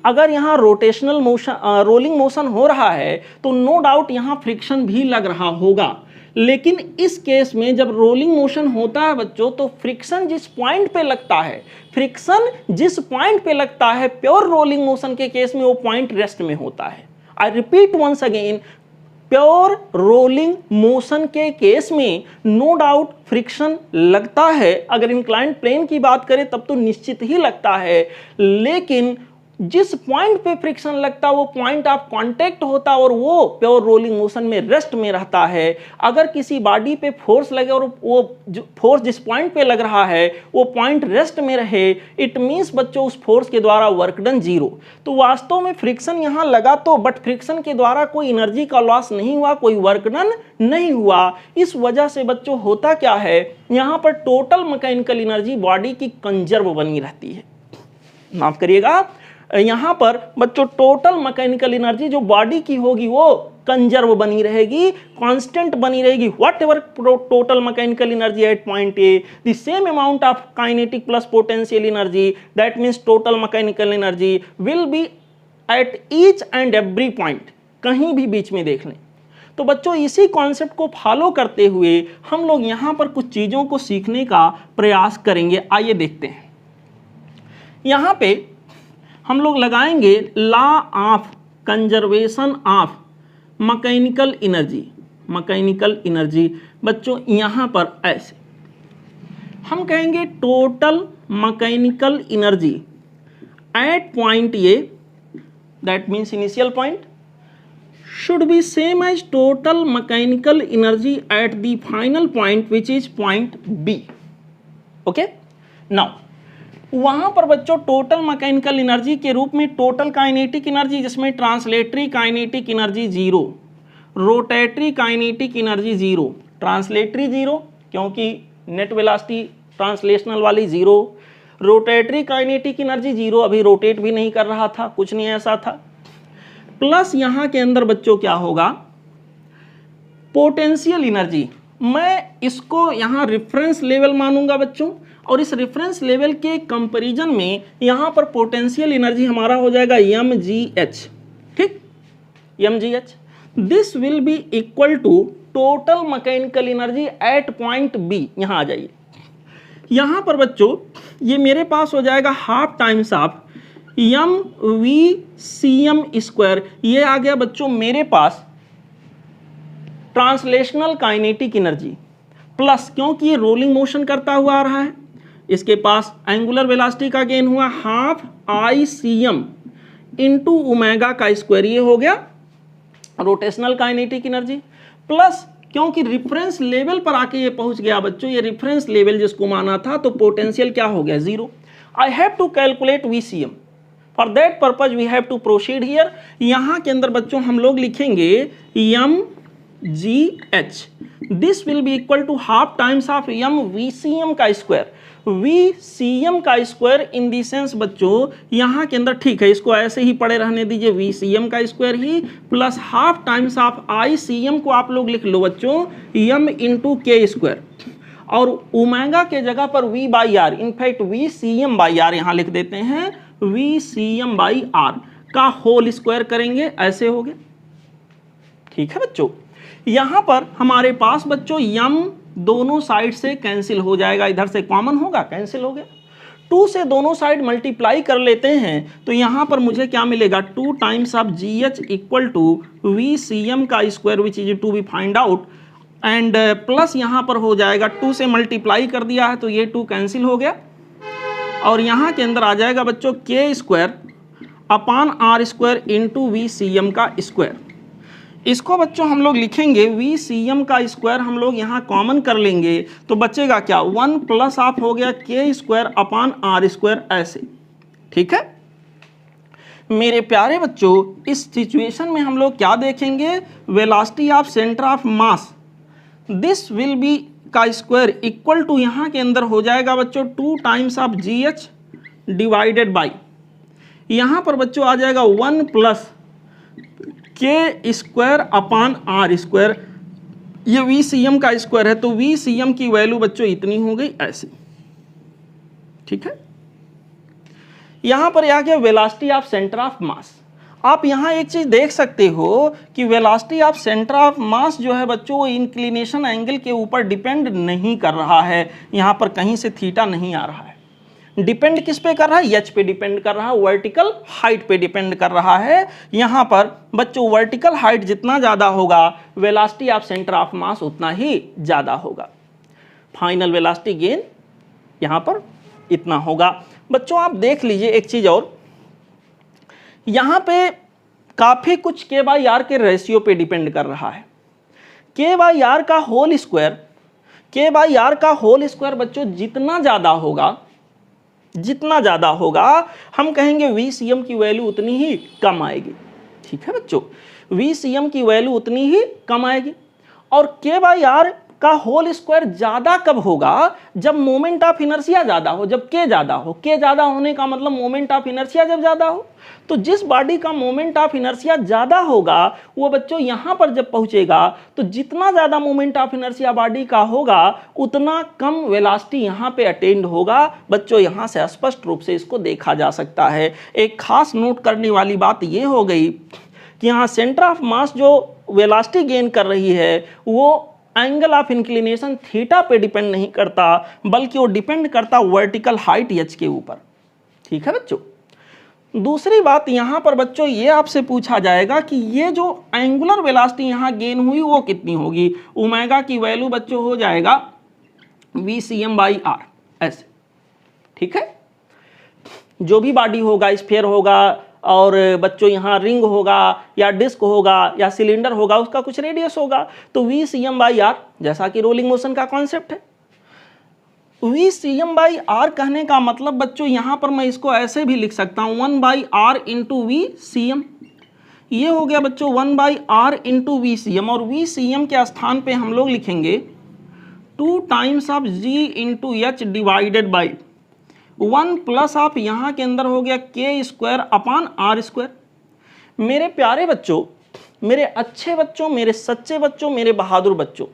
अगर यहाँ रोटेशनल मोशन रोलिंग मोशन हो रहा है तो नो डाउट यहाँ फ्रिक्शन भी लग रहा होगा, लेकिन इस केस में जब रोलिंग मोशन होता है बच्चों तो फ्रिक्शन जिस पॉइंट पे लगता है, फ्रिक्शन जिस पॉइंट पे लगता है प्योर रोलिंग मोशन के केस में वो पॉइंट रेस्ट में होता है। I repeat once again, pure rolling motion के केस में नो डाउट फ्रिक्शन लगता है। अगर इंक्लाइंड प्लेन की बात करें तब तो निश्चित ही लगता है, लेकिन जिस पॉइंट पे फ्रिक्शन लगता है वो पॉइंट ऑफ कांटेक्ट होता और वो प्योर रोलिंग मोशन में रेस्ट में रहता है। अगर किसी बॉडी पे फोर्स लगे और वो फोर्स जिस पॉइंट पे लग रहा है वो पॉइंट रेस्ट में रहे, इट मीन्स बच्चों उस फोर्स के द्वारा वर्क डन जीरो। तो वास्तव में फ्रिक्शन यहाँ लगा तो, बट फ्रिक्शन के द्वारा कोई एनर्जी का लॉस नहीं हुआ, कोई वर्क डन नहीं हुआ। इस वजह से बच्चों होता क्या है, यहाँ पर टोटल मैकेनिकल एनर्जी बॉडी की कंजर्व बनी रहती है। माफ करिएगा, यहाँ पर बच्चों टोटल मैकेनिकल एनर्जी जो बॉडी की होगी वो कंजर्व बनी रहेगी, कांस्टेंट बनी रहेगी। What ever total mechanical energy at point A, the same amount of kinetic plus potential energy, that means total mechanical energy will be at each and every point, कहीं भी बीच में देख लें। तो बच्चों इसी कॉन्सेप्ट को फॉलो करते हुए हम लोग यहाँ पर कुछ चीज़ों को सीखने का प्रयास करेंगे। आइए देखते हैं, यहाँ पे हम लोग लगाएंगे law of conservation of mechanical energy. Mechanical energy बच्चों यहाँ पर ऐसे हम कहेंगे total mechanical energy at point A, that means initial point, should be same as total mechanical energy at the final point which is point B. Okay, now वहां पर बच्चों total mechanical energy के रूप में टोटल काइनेटिक एनर्जी, जिसमें translatory kinetic energy zero, rotatory kinetic energy zero, translatory zero क्योंकि net velocity translational वाली zero, rotatory kinetic energy zero, अभी रोटेट भी नहीं कर रहा था, कुछ नहीं ऐसा था। प्लस यहां के अंदर बच्चों क्या होगा, पोटेंशियल एनर्जी, मैं इसको यहां रेफरेंस लेवल मानूंगा बच्चों, और इस रेफरेंस लेवल के कंपैरिजन में यहाँ पर पोटेंशियल एनर्जी हमारा हो जाएगा mgh, ठीक, mgh। This will be equal to total mechanical energy at point B. यहाँ आ जाइए, यहाँ पर बच्चों ये मेरे पास हो जाएगा half times of mvcm square. ये आ गया बच्चों मेरे पास ट्रांसलेशनल काइनेटिक एनर्जी, प्लस क्योंकि ये रोलिंग मोशन करता हुआ आ रहा है, इसके पास एंगुलर वेलोसिटी का गेन हुआ हाफ ICM इंटू ओमेगा का स्क्वायर, ये हो गया रोटेशनल काइनेटिक एनर्जी। प्लस क्योंकि रिफरेंस लेवल पर आके ये पहुंच गया बच्चों, ये रिफरेंस लेवल जिसको माना था, तो पोटेंशियल क्या हो गया zero. I have to calculate VCM, for that purpose we have to proceed here. यहाँ के अंदर बच्चों हम लोग लिखेंगे mgh, this will be equal to half times of mvcm का स्क्वायर। VCM का स्क्वायर इन दी सेंस बच्चों यहाँ के अंदर, ठीक है इसको ऐसे ही पड़े रहने दीजिए, VCM का स्क्वायर ही plus half times of ICM को आप लोग लिख लो बच्चों m इंटू के स्क्वायर, और ओमेगा के जगह पर V by R, in fact VCM by R यहाँ लिख देते हैं, VCM बाई आर का होल स्क्वायर करेंगे, ऐसे हो गया। ठीक है बच्चों, यहाँ पर हमारे पास बच्चों m दोनों साइड से कैंसिल हो जाएगा, इधर से कॉमन होगा, कैंसिल हो गया। 2 से दोनों साइड मल्टीप्लाई कर लेते हैं तो यहाँ पर मुझे क्या मिलेगा, 2 times of GH equal to VCM का square which is to be find out, and plus यहाँ पर हो जाएगा 2 से मल्टीप्लाई कर दिया है तो ये 2 कैंसिल हो गया, और यहाँ के अंदर आ जाएगा बच्चों K square upon R square into VCM का स्क्वायर। इसको बच्चों हम लोग लिखेंगे VCM का स्क्वायर, हम लोग यहाँ कॉमन कर लेंगे तो बचेगा क्या, 1 प्लस ऑफ हो गया के स्क्वायर अपान आर स्क्वायर, ऐसे। ठीक है मेरे प्यारे बच्चों, इस सिचुएशन में हम लोग क्या देखेंगे, velocity of centre of mass, this will B का स्क्वायर इक्वल टू यहाँ के अंदर हो जाएगा बच्चों 2 times of GH divided by, यहाँ पर बच्चों आ जाएगा 1 प्लस के स्क्वायर अपान आर स्क्वायर। ये VCM का स्क्वायर है तो VCM की वैल्यू बच्चों इतनी हो गई ऐसे, ठीक है। यहां पर आ गया वेलोसिटी ऑफ सेंटर ऑफ मास। आप यहां एक चीज देख सकते हो कि velocity of centre of mass जो है बच्चों वो इंक्लिनेशन एंगल के ऊपर डिपेंड नहीं कर रहा है, यहां पर कहीं से थीटा नहीं आ रहा है। डिपेंड किस पे कर रहा है? एच पे डिपेंड कर रहा है, वर्टिकल हाइट पे डिपेंड कर रहा है। यहां पर बच्चों वर्टिकल हाइट जितना ज्यादा होगा वेलोसिटी ऑफ सेंटर ऑफ मास उतना ही ज्यादा होगा। फाइनल वेलोसिटी गेन यहां पर इतना होगा। बच्चों आप देख लीजिए एक चीज और, यहां पे काफी कुछ के बाई आर के रेशियो पे डिपेंड कर रहा है। के बाई आर का होल स्क्वायर, के बाई आर का होल स्क्वायर बच्चों जितना ज्यादा होगा हम कहेंगे VCM की वैल्यू उतनी ही कम आएगी, ठीक है बच्चों। VCM की वैल्यू उतनी ही कम आएगी। और के बाई आर का होल स्क्वायर ज्यादा कब होगा? जब मोमेंट ऑफ इनर्शिया ज्यादा हो, जब के ज्यादा हो। के ज्यादा होने का मतलब मोमेंट ऑफ इनर्शिया जब ज्यादा हो, तो जिस बॉडी का मोमेंट ऑफ इनर्शिया ज्यादा होगा वो बच्चों यहां पर जब पहुंचेगा तो जितना ज्यादा मोमेंट ऑफ इनर्शिया बॉडी का होगा उतना कम वेलोसिटी यहां पे अटेंड होगा। बच्चों यहां से स्पष्ट रूप से इसको देखा जा सकता है। एक खास नोट करने वाली बात यह हो गई कि यहाँ सेंटर ऑफ मास जो वेलोसिटी गेन कर रही है वो एंगल ऑफ इंक्लिनेशन थीटा पे डिपेंड नहीं करता, बल्कि वो डिपेंड करता वर्टिकल हाइट एच के ऊपर, ठीक है बच्चों। दूसरी बात यहां पर बच्चों ये आपसे पूछा जाएगा कि ये जो एंगुलर वेलोसिटी यहां गेन हुई वो कितनी होगी? ओमेगा की वैल्यू बच्चों हो जाएगा VCM बाई आर ऐसे, ठीक है। जो भी बॉडी होगा, स्फीयर होगा और बच्चों यहाँ रिंग होगा या डिस्क होगा या सिलेंडर होगा, उसका कुछ रेडियस होगा, तो VCM बाई आर, जैसा कि रोलिंग मोशन का कॉन्सेप्ट है। VCM बाई आर कहने का मतलब बच्चों यहाँ पर मैं इसको ऐसे भी लिख सकता हूँ 1 बाई आर इंटू VCM। ये हो गया बच्चों 1 बाई आर इंटू VCM, और VCM के स्थान पे हम लोग लिखेंगे 2 times of G into H divided by 1 plus आप यहाँ के अंदर हो गया के स्क्वायर अपान आर स्क्वायर। मेरे प्यारे बच्चों, मेरे अच्छे बच्चों, मेरे सच्चे बच्चों, मेरे बहादुर बच्चों,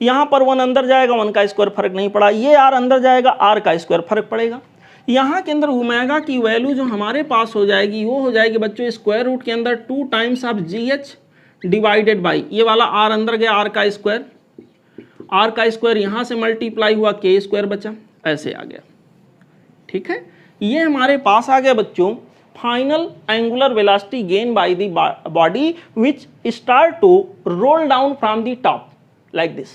यहाँ पर 1 अंदर जाएगा, 1 का स्क्वायर फर्क नहीं पड़ा। ये आर अंदर जाएगा, आर का स्क्वायर फर्क पड़ेगा। यहाँ के अंदर ओमेगा की वैल्यू जो हमारे पास हो जाएगी वो हो जाएगी बच्चों स्क्वायर रूट के अंदर 2 times of GH divided by, ये वाला आर अंदर गया, आर का स्क्वायर, आर का स्क्वायर यहाँ से मल्टीप्लाई हुआ, के स्क्वायर बचा, ऐसे आ गया, ठीक है। ये हमारे पास आ गया बच्चों final angular velocity gain by the body which start to roll down from the top like this.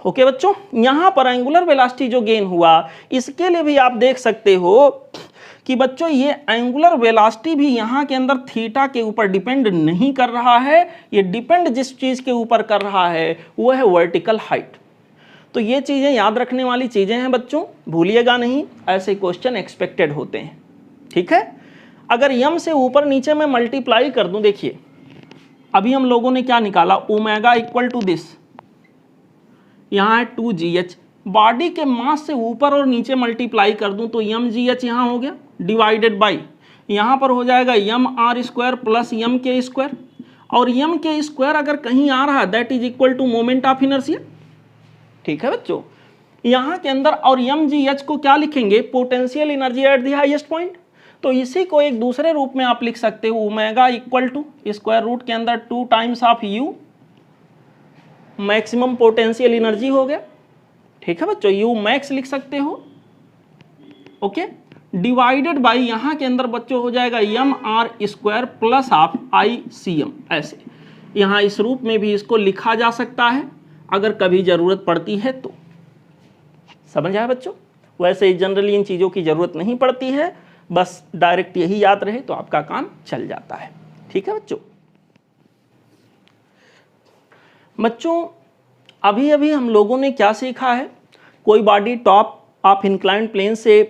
Okay बच्चों, यहां पर एंगुलर वेलोसिटी जो गेन हुआ इसके लिए भी आप देख सकते हो कि बच्चों ये एंगुलर वेलोसिटी भी यहां के अंदर थीटा के ऊपर डिपेंड नहीं कर रहा है। ये डिपेंड जिस चीज के ऊपर कर रहा है वो है वर्टिकल हाइट। तो ये चीजें याद रखने वाली चीजें हैं बच्चों, भूलिएगा नहीं, ऐसे क्वेश्चन एक्सपेक्टेड होते हैं, ठीक है। अगर यम से ऊपर नीचे में मल्टीप्लाई कर दूं, देखिए अभी हम लोगों ने क्या निकाला, ओमेगा इक्वल टू दिस, यहाँ है 2GH, बॉडी के मास से ऊपर और नीचे मल्टीप्लाई कर दूं तो mgh यहाँ हो गया डिवाइडेड बाई, यहाँ पर हो जाएगा mr square plus m square, और m स्क्वायर अगर कहीं आ रहा है that is equal to moment of inertia, ठीक है बच्चों। यहाँ के अंदर और mgh को क्या लिखेंगे, potential energy at the highest point. तो इसी को एक दूसरे रूप में आप लिख सकते हो, omega equal to square root के अंदर 2 times of u maximum potential energy हो गया, ठीक है बच्चों, u मैक्स लिख सकते हो, ओके, डिवाइडेड बाई यहाँ के अंदर बच्चों हो जाएगा mr square plus of ICM। ऐसे यहाँ इस रूप में भी इसको लिखा जा सकता है अगर कभी जरूरत पड़ती है तो। समझ आया बच्चों? वैसे जनरली इन चीज़ों की जरूरत नहीं पड़ती है, बस डायरेक्ट यही याद रहे तो आपका काम चल जाता है, ठीक है बच्चों। बच्चों अभी अभी हम लोगों ने क्या सीखा है, कोई body top of inclined plane से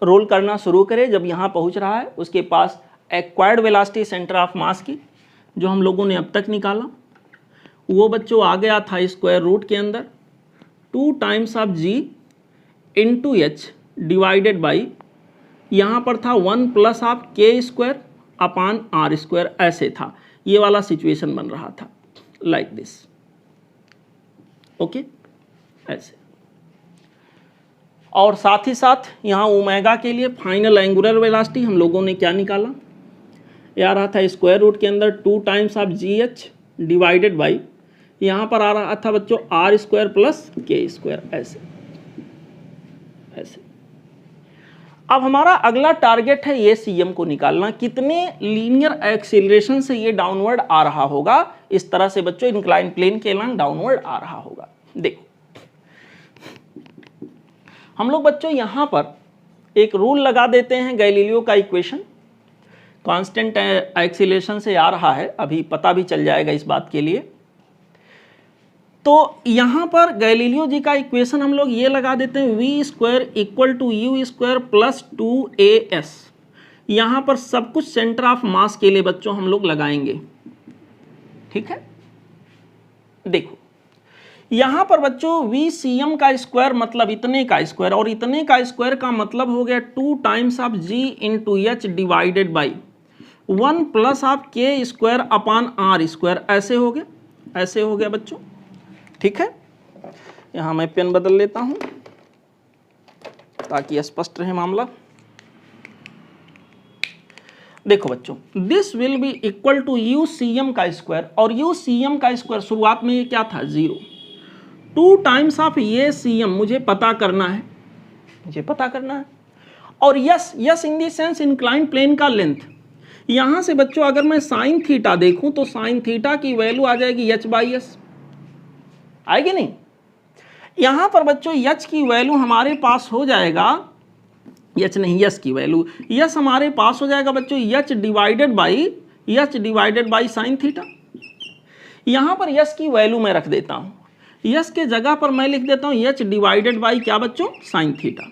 रोल करना शुरू करे, जब यहाँ पहुँच रहा है उसके पास acquired velocity centre of mass की जो हम लोगों ने अब तक निकाला, वो बच्चों आ गया था स्क्वायर रूट के अंदर 2 times of G into H divided by, यहाँ पर था 1 plus of K square upon R square, ऐसे था, ये वाला सिचुएशन बन रहा था लाइक दिस। ओके, ऐसे। और साथ ही साथ यहाँ ओमेगा के लिए फाइनल एंगुलर वेलोसिटी हम लोगों ने क्या निकाला, ये आ रहा था स्क्वायर रूट के अंदर 2 times of ji H divided by, यहाँ पर आ रहा था बच्चों आर स्क्वायर प्लस के स्क्वायर, ऐसे ऐसे। अब हमारा अगला टारगेट है ये सीएम को निकालना, कितने लीनियर एक्सीलरेशन से ये डाउनवर्ड आ रहा होगा। इस तरह से बच्चों इंक्लाइन प्लेन के अलॉन्ग डाउनवर्ड आ रहा होगा। देखो हम लोग बच्चों यहां पर एक रूल लगा देते हैं, गैलीलियो का इक्वेशन, कांस्टेंट एक्सीलरेशन से आ रहा है, अभी पता भी चल जाएगा इस बात के लिए। तो यहाँ पर गैलीलियो जी का इक्वेशन हम लोग ये लगा देते हैं, V square equal to U square plus 2as। यहाँ पर सब कुछ सेंटर ऑफ मास के लिए बच्चों हम लोग लगाएंगे, ठीक है। देखो यहाँ पर बच्चों वी सी एम का स्क्वायर मतलब इतने का स्क्वायर, और इतने का स्क्वायर का मतलब हो गया 2 times of G into H divided by 1 plus of K square upon R square, ऐसे हो गया, ऐसे हो गया बच्चों, ठीक है। यहां मैं पेन बदल लेता हूं ताकि स्पष्ट रहे मामला। देखो बच्चों this will be equal to U C M का स्क्वायर, और यू सी एम का स्क्वायर शुरुआत में ये क्या था 0, 2 टाइम्स ऑफ ये सी एम मुझे पता करना है, मुझे पता करना है, और yes yes in the sense incline plane का लेंथ। यहां से बच्चों अगर मैं साइन थीटा देखूं तो साइन थीटा की वैल्यू आ जाएगी एच बाई एस, आएगी नहीं। यहां पर बच्चों यच की वैल्यू हमारे पास हो जाएगा, यच नहीं यस की वैल्यू, यस हमारे पास हो जाएगा बच्चों यच डिवाइडेड बाई साइन थीटा। यहां पर यस की वैल्यू मैं रख देता हूं, यस के जगह पर मैं लिख देता हूं यच डिवाइडेड बाई क्या बच्चों, साइन थीटा,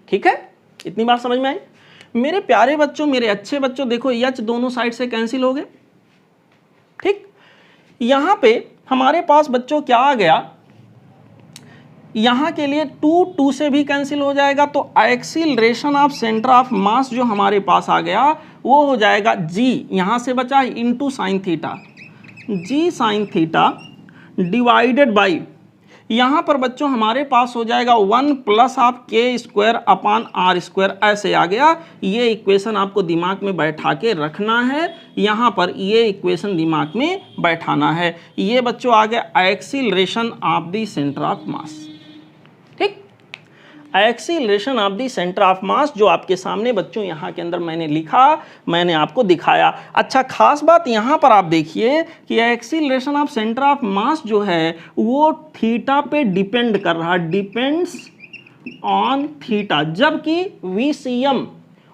ठीक है। इतनी बात समझ में आई मेरे प्यारे बच्चों, मेरे अच्छे बच्चों। देखो यच दोनों साइड से कैंसिल हो गए, ठीक। यहां पे हमारे पास बच्चों क्या आ गया, यहां के लिए 2 से भी कैंसिल हो जाएगा, तो acceleration of centre of mass जो हमारे पास आ गया वो हो जाएगा g, यहां से बचा into sine theta, g sine theta divided by, यहां पर बच्चों हमारे पास हो जाएगा 1 plus of K square upon R square, ऐसे आ गया। ये इक्वेशन आपको दिमाग में बैठा के रखना है, यहां पर ये इक्वेशन दिमाग में बैठाना है। ये बच्चों आ गया acceleration of the centre of mass, ठीक, acceleration of the centre of mass, जो आपके सामने बच्चों यहाँ के अंदर मैंने लिखा, मैंने आपको दिखाया। अच्छा खास बात यहाँ पर आप देखिए कि acceleration of centre of mass जो है वो थीटा पे डिपेंड कर रहा, डिपेंड्स ऑन थीटा, जबकि वीसीएम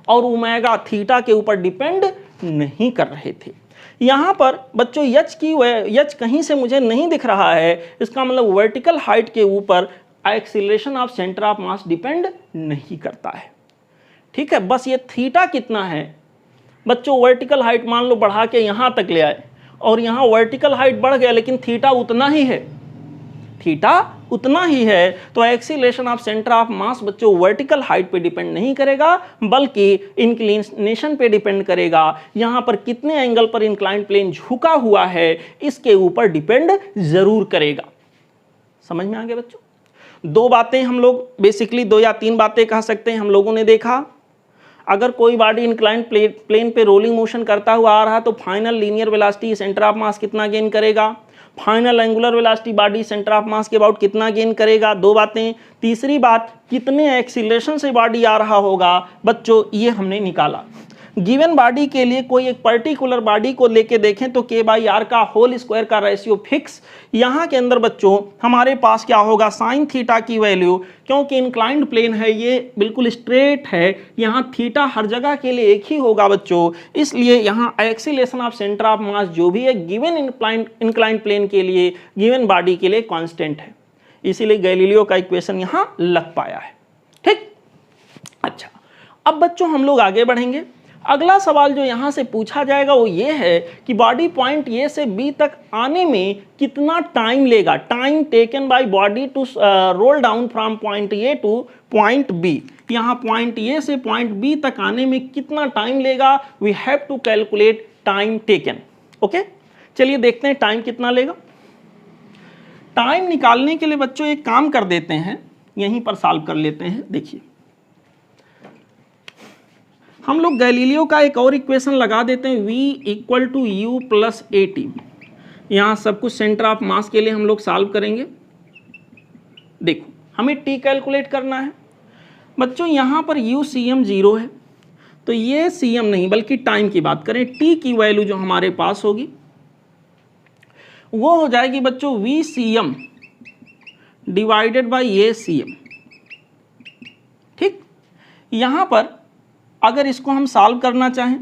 और ओमेगा थीटा के ऊपर डिपेंड नहीं कर रहे थे। यहाँ पर बच्चों यच कहीं से मुझे नहीं दिख रहा है, इसका मतलब वर्टिकल हाइट के ऊपर acceleration of centre of mass depend नहीं करता है, ठीक है। बस ये थीटा कितना है बच्चों, वर्टिकल हाइट मान लो बढ़ा के यहां तक ले आए, और यहां वर्टिकल हाइट बढ़ गया लेकिन थीटा उतना ही है, थीटा उतना ही है, तो एक्सीलरेशन ऑफ सेंटर ऑफ मास बच्चों वर्टिकल हाइट पे डिपेंड नहीं करेगा बल्कि इंक्लिनेशन पे डिपेंड करेगा। यहां पर कितने एंगल पर इंक्लाइन प्लेन झुका हुआ है इसके ऊपर डिपेंड जरूर करेगा। समझ में आ गया बच्चों। दो बातें हम लोग बेसिकली, 2 या 3 बातें कह सकते हैं हम लोगों ने देखा। अगर कोई बॉडी इंक्लाइन प्लेन पे रोलिंग मोशन करता हुआ आ रहा तो final linear velocity centre of mass कितना गेन करेगा, final angular velocity body centre of मास के अबाउट कितना गेन करेगा, 2 बातें। तीसरी बात, कितने एक्सीलरेशन से बॉडी आ रहा होगा बच्चों, ये हमने निकाला। गिवन बॉडी के लिए कोई एक पर्टिकुलर बॉडी को लेके देखें तो के बाई आर का होल स्क्वायर का रेशियो फिक्स, यहाँ के अंदर बच्चों हमारे पास क्या होगा, साइन थीटा की वैल्यू, क्योंकि इंक्लाइंड प्लेन है ये बिल्कुल स्ट्रेट है, यहाँ थीटा हर जगह के लिए एक ही होगा बच्चों, इसलिए यहाँ acceleration of centre of mass जो भी है गिवन इंक्लाइंड प्लेन के लिए, गिवन बॉडी के लिए कांस्टेंट है, इसीलिए गैलीलियो का इक्वेशन यहाँ लग पाया है, ठीक। अच्छा अब बच्चों हम लोग आगे बढ़ेंगे। अगला सवाल जो यहाँ से पूछा जाएगा वो ये है कि बॉडी पॉइंट ए से बी तक आने में कितना टाइम लेगा, time taken by body to roll down from point A to point B. यहाँ पॉइंट ए से पॉइंट बी तक आने में कितना टाइम लेगा, we have to calculate time taken. Okay, चलिए देखते हैं टाइम कितना लेगा। टाइम निकालने के लिए बच्चों एक काम कर देते हैं, यहीं पर सॉल्व कर लेते हैं। देखिए हम लोग गैलीलियो का एक और इक्वेशन लगा देते हैं, v equal to U plus A T. यहाँ सब कुछ सेंटर ऑफ मास के लिए हम लोग सॉल्व करेंगे। देखो हमें t कैलकुलेट करना है बच्चों, यहाँ पर u cm 0 है, तो ये cm नहीं बल्कि टाइम की बात करें, t की वैल्यू जो हमारे पास होगी वो हो जाएगी बच्चों v cm divided by A cm। ठीक, यहाँ पर अगर इसको हम सॉल्व करना चाहें,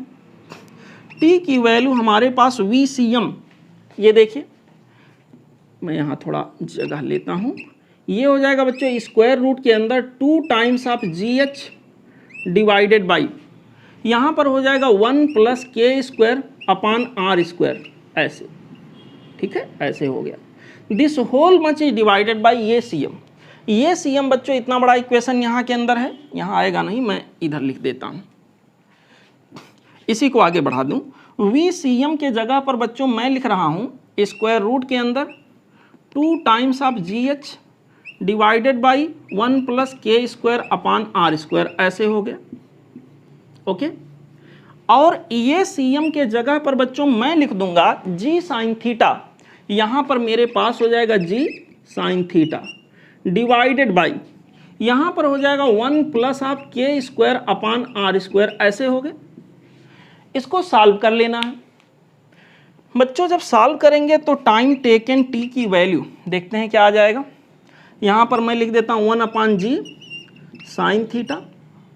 t की वैल्यू हमारे पास v cm, ये देखिए मैं यहाँ थोड़ा जगह लेता हूँ, ये हो जाएगा बच्चों स्क्वायर रूट के अंदर 2 times of ji H divided by, यहाँ पर हो जाएगा 1 प्लस के स्क्वायर अपान आर स्क्वायर, ऐसे। ठीक है, ऐसे हो गया। This whole much is divided by ये cm। ये cm बच्चों इतना बड़ा इक्वेशन यहाँ के अंदर है, यहाँ आएगा नहीं, मैं इधर लिख देता हूँ, इसी को आगे बढ़ा दूँ। v cm के जगह पर बच्चों मैं लिख रहा हूँ स्क्वायर रूट के अंदर 2 times of ji H divided by 1 plus के स्क्वायर अपान आर स्क्वायर, ऐसे हो गया। ओके, और ये cm के जगह पर बच्चों मैं लिख दूंगा g साइन थीटा, यहाँ पर मेरे पास हो जाएगा g sine theta divided by, यहाँ पर हो जाएगा 1 plus of K square upon R square, ऐसे हो गए। इसको सॉल्व कर लेना है बच्चों। जब सॉल्व करेंगे तो टाइम टेकन t की वैल्यू देखते हैं क्या आ जाएगा। यहाँ पर मैं लिख देता हूँ 1 अपान जी साइन थीटा,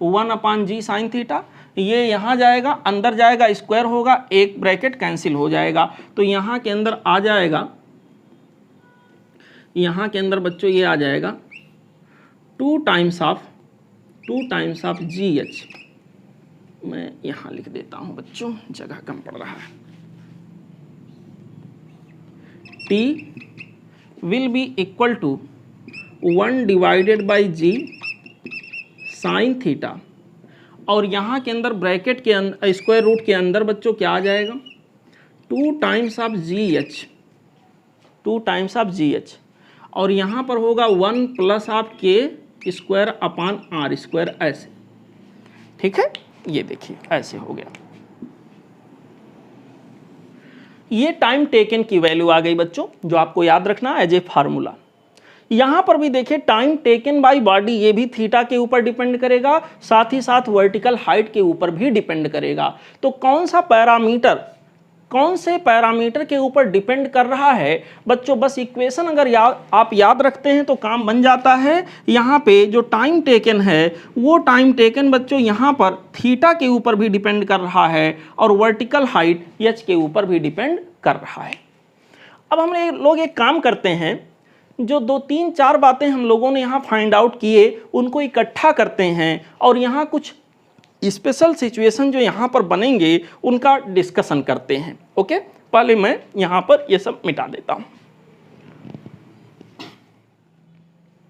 1 अपान जी साइन थीटा, ये यहाँ जाएगा, अंदर जाएगा, स्क्वायर होगा, एक ब्रैकेट कैंसिल हो जाएगा, तो यहाँ के अंदर आ जाएगा, यहाँ के अंदर बच्चों ये आ जाएगा 2 टाइम्स ऑफ जी एच। मैं यहाँ लिख देता हूँ बच्चों, जगह कम पड़ रहा है। t will be equal to 1 divided by G sine theta, और यहाँ के अंदर ब्रैकेट के अंदर स्क्वायर रूट के अंदर बच्चों क्या आ जाएगा 2 टाइम्स ऑफ जी एच, और यहाँ पर होगा 1 plus of K square upon R square, ऐसे। ठीक है, ये देखिए ऐसे हो गया। ये टाइम टेकन की वैल्यू आ गई बच्चों, जो आपको याद रखना एज ए फार्मूला। यहां पर भी देखिए टाइम टेकन बाय बॉडी, ये भी थीटा के ऊपर डिपेंड करेगा, साथ ही साथ वर्टिकल हाइट के ऊपर भी डिपेंड करेगा। तो कौन से पैरामीटर के ऊपर डिपेंड कर रहा है बच्चों, बस इक्वेशन अगर आप याद रखते हैं तो काम बन जाता है। यहाँ पे जो टाइम टेकन है वो टाइम टेकन बच्चों यहाँ पर थीटा के ऊपर भी डिपेंड कर रहा है, और वर्टिकल हाइट एच के ऊपर भी डिपेंड कर रहा है। अब हम लोग एक काम करते हैं, जो 2, 3, 4 बातें हम लोगों ने यहाँ फाइंड आउट किए उनको इकट्ठा करते हैं, और यहाँ कुछ स्पेशल सिचुएशन जो यहाँ पर बनेंगे उनका डिस्कशन करते हैं। ओके, पहले मैं यहाँ पर ये सब मिटा देता हूँ।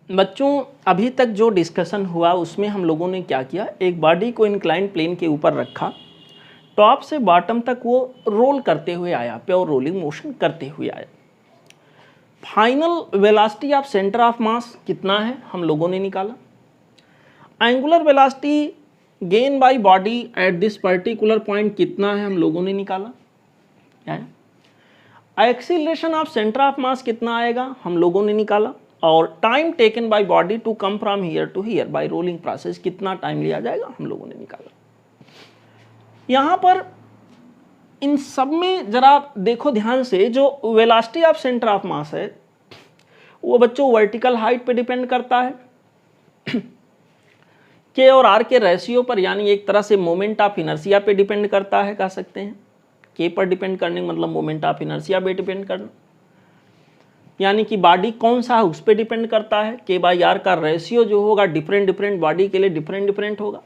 बच्चों अभी तक जो डिस्कशन हुआ उसमें हम लोगों ने क्या किया, एक बॉडी को इंक्लाइंड प्लेन के ऊपर रखा, टॉप से बॉटम तक वो रोल करते हुए आया, प्योर रोलिंग मोशन करते हुए आया। Final velocity of centre of mass कितना है हम लोगों ने निकाला। Angular velocity gain by body at this particular point कितना है हम लोगों ने निकाला। क्या है acceleration of centre of mass कितना आएगा हम लोगों ने निकाला, और time taken by body to come from here to here by rolling process कितना टाइम लिया जाएगा हम लोगों ने निकाला। यहाँ पर इन सब में जरा देखो ध्यान से, जो velocity of centre of mass है वो बच्चों वर्टिकल हाइट पे डिपेंड करता है, के और आर के रेशियो पर, यानी एक तरह से मोमेंट ऑफ इनर्शिया पे डिपेंड करता है, कह सकते हैं। के पर डिपेंड करने मतलब मोमेंट ऑफ इनर्शिया पे डिपेंड करना, यानी कि बॉडी कौन सा है उस पर डिपेंड करता है। के बाई आर का रेशियो जो होगा डिफरेंट बॉडी के लिए डिफरेंट होगा।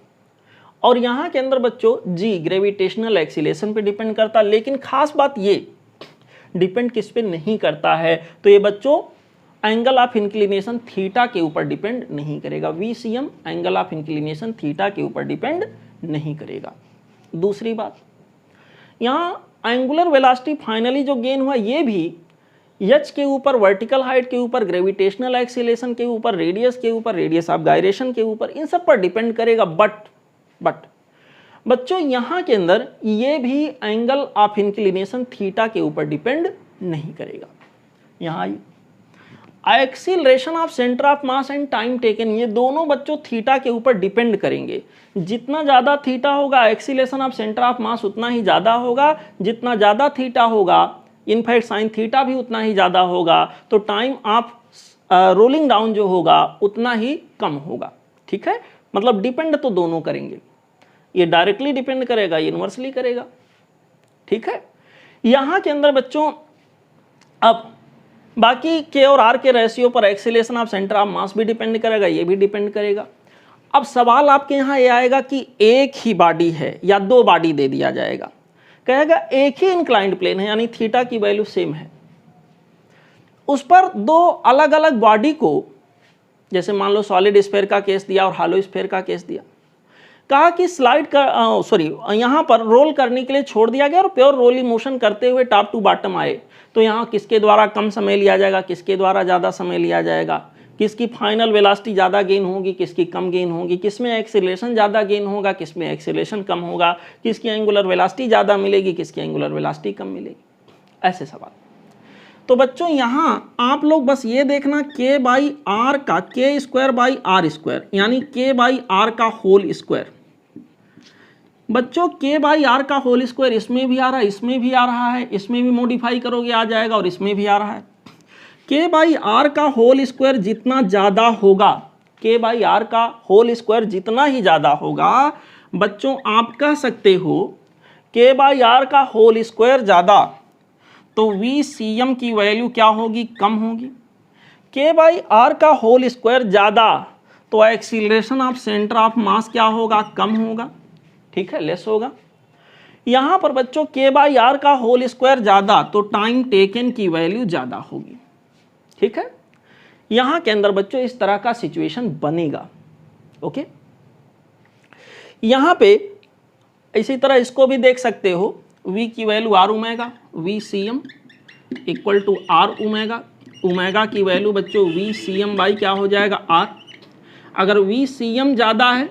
और यहाँ के अंदर बच्चों जी ग्रेविटेशनल एक्सीलेशन पे डिपेंड करता है, लेकिन खास बात ये डिपेंड किस पे नहीं करता है, तो ये बच्चों एंगल ऑफ इंक्लिनेशन थीटा के ऊपर डिपेंड नहीं करेगा। VCM angle of inclination theta के ऊपर डिपेंड नहीं करेगा। दूसरी बात, यहाँ एंगुलर वेलोसिटी फाइनली जो गेन हुआ ये भी एच के ऊपर, वर्टिकल हाइट के ऊपर, ग्रेविटेशनल एक्सीलेशन के ऊपर, रेडियस के ऊपर, रेडियस ऑफ गायरेशन के ऊपर, इन सब पर डिपेंड करेगा। बट बच्चों यहाँ के अंदर ये भी एंगल ऑफ इंक्लिनेशन थीटा के ऊपर डिपेंड नहीं करेगा। यहाँ acceleration of centre of mass and time taken, ये दोनों बच्चों थीटा के ऊपर डिपेंड करेंगे। जितना ज़्यादा थीटा होगा एक्सीलरेशन ऑफ सेंटर ऑफ मास उतना ही ज़्यादा होगा, जितना ज़्यादा थीटा होगा इनफैक्ट साइन थीटा भी उतना ही ज़्यादा होगा, तो टाइम ऑफ रोलिंग डाउन जो होगा उतना ही कम होगा। ठीक है, मतलब डिपेंड तो दोनों करेंगे, ये डायरेक्टली डिपेंड करेगा, ये इनवर्सली करेगा। ठीक है, यहाँ के अंदर बच्चों अब बाकी के और आर के रेशियो पर acceleration of centre of mass भी डिपेंड करेगा, ये भी डिपेंड करेगा। अब सवाल आपके यहाँ ये आएगा कि एक ही बॉडी है या दो बॉडी दे दिया जाएगा, कहेगा एक ही इंक्लाइंड प्लेन है यानी थीटा की वैल्यू सेम है, उस पर दो अलग अलग बॉडी को, जैसे मान लो सॉलिड स्फीयर का केस दिया और हॉलो स्फीयर का केस दिया, कहा कि स्लाइड कर यहाँ पर रोल करने के लिए छोड़ दिया गया और प्योर रोलिंग मोशन करते हुए टॉप टू बॉटम आए, तो यहाँ किसके द्वारा कम समय लिया जाएगा, किसके द्वारा ज़्यादा समय लिया जाएगा, किसकी फाइनल वेलोसिटी ज़्यादा गेन होगी, किसकी कम गेन होगी, किसमें एक्सीलरेशन ज़्यादा गेन होगा, किसमें एक्सीलरेशन कम होगा, किसकी एंगुलर वेलोसिटी ज़्यादा मिलेगी, किसकी एंगुलर वेलोसिटी कम मिलेगी, ऐसे सवाल। तो बच्चों यहाँ आप लोग बस ये देखना k बाई आर का k square by R square यानी k बाई आर का होल स्क्वायर। बच्चों k बाई आर का होल स्क्वायर इसमें भी आ रहा है, इसमें भी आ रहा है, इसमें भी मॉडिफाई करोगे आ जाएगा और इसमें भी आ रहा है। k बाई आर का होल स्क्वायर जितना ज़्यादा होगा, k बाई आर का होल स्क्वायर जितना ही ज़्यादा होगा, बच्चों आप कह सकते हो k बाई आर का होल स्क्वायर ज़्यादा, तो VCM की वैल्यू क्या होगी, कम होगी। k बाई आर का होल स्क्वायर ज़्यादा, तो एक्सीलरेशन ऑफ सेंटर ऑफ मास क्या होगा, कम होगा। ठीक है, लेस होगा। यहाँ पर बच्चों k बाई आर का होल स्क्वायर ज़्यादा, तो टाइम टेकन की वैल्यू ज़्यादा होगी। ठीक है, यहाँ के अंदर बच्चों इस तरह का सिचुएशन बनेगा। ओके, यहाँ पे इसी तरह इसको भी देख सकते हो, V की value R omega, VCM equal to R omega, omega की वैल्यू बच्चों VCM बाई क्या हो जाएगा, R। अगर VCM ज़्यादा है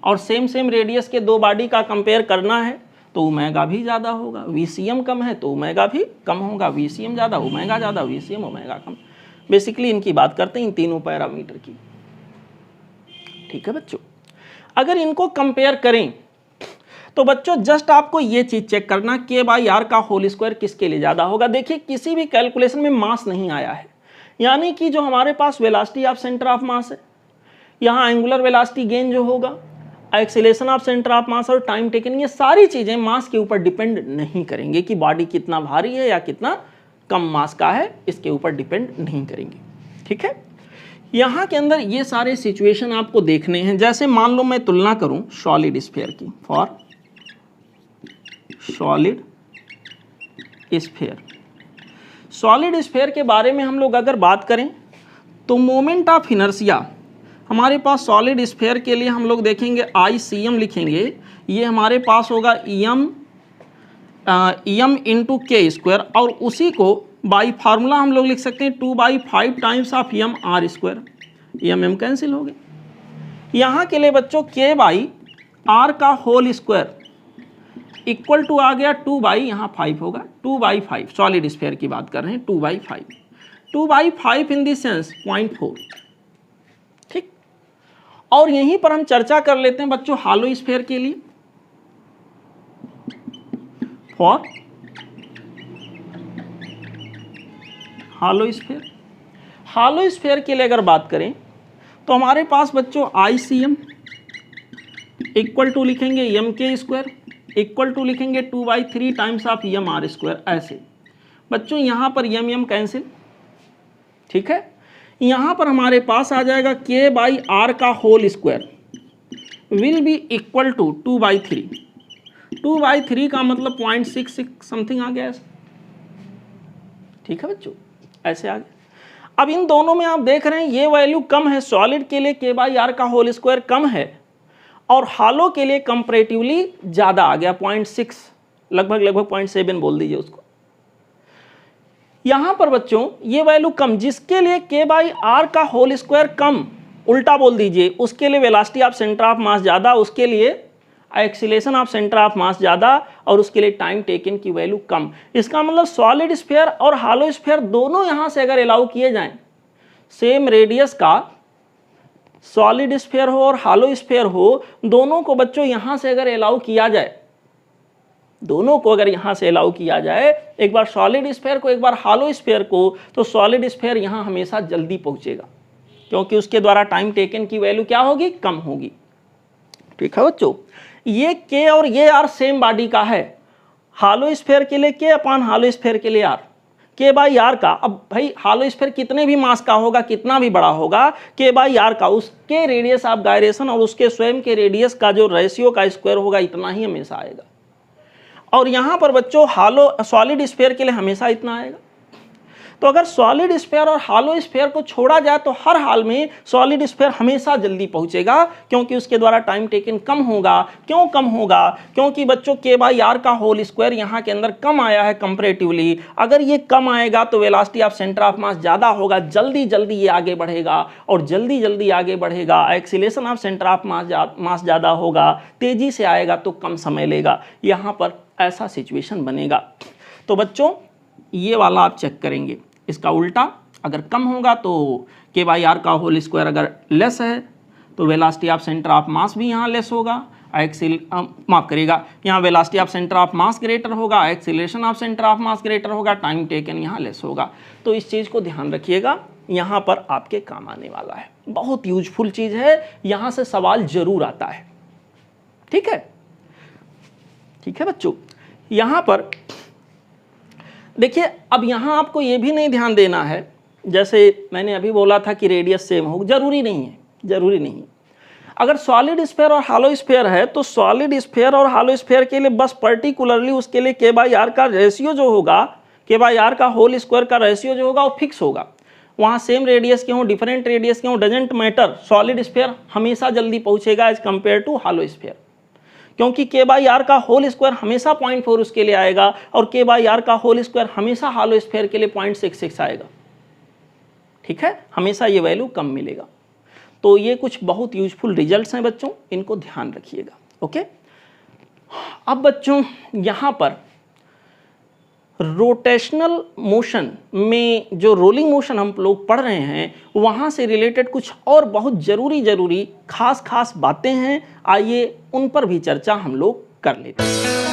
और सेम रेडियस के दो बॉडी का कंपेयर करना है तो ओमेगा भी ज़्यादा होगा, VCM कम है तो ओमेगा भी कम होगा, VCM ज़्यादा ओमेगा ज़्यादा, VCM ओमेगा कम। बेसिकली इनकी बात करते हैं इन तीनों पैरामीटर की। ठीक है बच्चों, अगर इनको कंपेयर करें तो बच्चों जस्ट आपको ये चीज़ चेक करना k बाई आर का होल स्क्वायर किसके लिए ज़्यादा होगा। देखिए किसी भी कैलकुलेशन में मास नहीं आया है, यानी कि जो हमारे पास velocity of centre of mass है, यहाँ एंगुलर वेलोसिटी गेन जो होगा, acceleration of centre of mass और टाइम टेकन, ये सारी चीज़ें मास के ऊपर डिपेंड नहीं करेंगे कि बॉडी कितना भारी है या कितना कम मास का है, इसके ऊपर डिपेंड नहीं करेंगे। ठीक है, यहाँ के अंदर ये सारे सिचुएशन आपको देखने हैं। जैसे मान लो मैं तुलना करूँ सॉलिड स्फीयर की, for solid sphere. Solid sphere के बारे में हम लोग अगर बात करें तो मोमेंट ऑफ इनर्शिया हमारे पास सॉलिड स्फीयर के लिए हम लोग देखेंगे ICM लिखेंगे, ये हमारे पास होगा em इंटू के स्क्वायर, और उसी को बाई फार्मूला हम लोग लिख सकते हैं 2/5 times of M R square. M cancel हो गए। यहाँ के लिए बच्चों k बाई आर का होल स्क्वायर इक्वल टू आ गया 2 बाई यहाँ 5 होगा, 2/5 सॉलिड स्फीयर की बात कर रहे हैं, 2/5, 2/5 इन द सेंस 0.4। ठीक, और यहीं पर हम चर्चा कर लेते हैं बच्चों हॉलो स्फीयर के लिए। For hollow sphere, hollow sphere के लिए अगर बात करें तो हमारे पास बच्चों ICM इक्वल टू लिखेंगे M K square equal to लिखेंगे 2/3 times of M R square. ऐसे बच्चों यहाँ पर एम कैंसिल। ठीक है, यहाँ पर हमारे पास आ जाएगा k बाई आर का whole square will be equal to 2/3। 2/3 का मतलब 0.66 समथिंग आ गया। ठीक है बच्चों, ऐसे आ गया। अब इन दोनों में आप देख रहे हैं ये वैल्यू कम है, सॉलिड के लिए k/r का होल स्क्वायर कम है और हालो के लिए कंपैरेटिवली ज्यादा आ गया 0.6, लगभग 0.7 बोल दीजिए उसको। यहां पर बच्चों ये वैल्यू कम, जिसके लिए k/r का होल स्क्वायर कम, उल्टा बोल दीजिए, उसके लिए वेलोसिटी ऑफ सेंटर ऑफ मास ज्यादा, उसके लिए एक्सीलरेशन ऑफ सेंटर ऑफ मास ज्यादा और उसके लिए टाइम टेकन की वैल्यू कम। इसका मतलब सॉलिड स्फीयर और हालो स्फीयर दोनों यहां से अगर अलाउ किए जाएं, सेम रेडियस का सॉलिड स्फीयर हो और हालो स्फीयर हो, दोनों को बच्चों यहां से अगर अलाउ किया जाए, दोनों को अगर यहां से अलाउ किया जाए, एक बार सॉलिड स्फीयर को एक बार हालो स्फीयर को, तो सॉलिड स्फीयर यहां हमेशा जल्दी पहुंचेगा क्योंकि उसके द्वारा टाइम टेकन की वैल्यू क्या होगी, कम होगी। ठीक है बच्चों, ये k और ये r सेम बॉडी का है। हालो स्फीयर के लिए k अपॉन हालो स्फीयर के लिए r, k/r का। अब भाई हालो स्फीयर कितने भी मास का होगा, कितना भी बड़ा होगा, k/r का उसके रेडियस ऑफ गायरेशन और उसके स्वयं के रेडियस का जो रेशियो का स्क्वायर होगा, इतना ही हमेशा आएगा। और यहां पर बच्चों हालो सॉलिड स्फीयर के लिए हमेशा इतना आएगा। तो अगर सॉलिड स्फीयर और हालो स्फीयर को छोड़ा जाए तो हर हाल में सॉलिड स्फीयर हमेशा जल्दी पहुंचेगा क्योंकि उसके द्वारा टाइम टेकन कम होगा। क्यों कम होगा? क्योंकि बच्चों k/r का होल स्क्वायर यहाँ के अंदर कम आया है कंपैरेटिवली। अगर ये कम आएगा तो वेलोसिटी ऑफ सेंटर ऑफ मास ज़्यादा होगा, जल्दी जल्दी ये आगे बढ़ेगा और जल्दी जल्दी आगे बढ़ेगा। एक्सीलरेशन ऑफ सेंटर ऑफ मास ज़्यादा होगा, तेज़ी से आएगा तो कम समय लेगा। यहाँ पर ऐसा सिचुएशन बनेगा। तो बच्चों ये वाला आप चेक करेंगे, इसका उल्टा अगर कम होगा तो k/r का होल स्क्वायर अगर लेस है तो velocity of centre of mass भी यहाँ लेस होगा, माफ करिएगा, यहाँ velocity of centre of mass greater होगा, acceleration of centre of mass greater होगा, टाइम टेकन यहाँ लेस होगा। तो इस चीज़ को ध्यान रखिएगा, यहाँ पर आपके काम आने वाला है, बहुत यूजफुल चीज़ है, यहाँ से सवाल जरूर आता है। ठीक है, ठीक है बच्चों। यहाँ पर देखिए, अब यहाँ आपको ये भी नहीं ध्यान देना है, जैसे मैंने अभी बोला था कि रेडियस सेम हो, जरूरी नहीं है, जरूरी नहीं है। अगर सॉलिड स्फीयर और हालो स्फीयर है तो सॉलिड स्फीयर और हालो स्फीयर के लिए बस पर्टिकुलरली उसके लिए k/r का रेशियो जो होगा, k/r का होल स्क्वायर का रेशियो जो होगा वो फिक्स होगा। वहाँ सेम रेडियस के हों, डिफरेंट रेडियस के हों, डजेंट मैटर, सॉलिड स्फीयर हमेशा जल्दी पहुँचेगा as compare to hollow sphere, क्योंकि k/r का होल स्क्वायर हमेशा 0.4 उसके लिए आएगा और k/r का होल स्क्वायर हमेशा हालो स्फीयर के लिए 0.66 आएगा। ठीक है, हमेशा ये वैल्यू कम मिलेगा। तो ये कुछ बहुत यूजफुल रिजल्ट्स हैं बच्चों, इनको ध्यान रखिएगा। ओके, अब बच्चों यहाँ पर रोटेशनल मोशन में जो रोलिंग मोशन हम लोग पढ़ रहे हैं, वहाँ से रिलेटेड कुछ और बहुत ज़रूरी खास बातें हैं, आइए उन पर भी चर्चा हम लोग कर लेते हैं।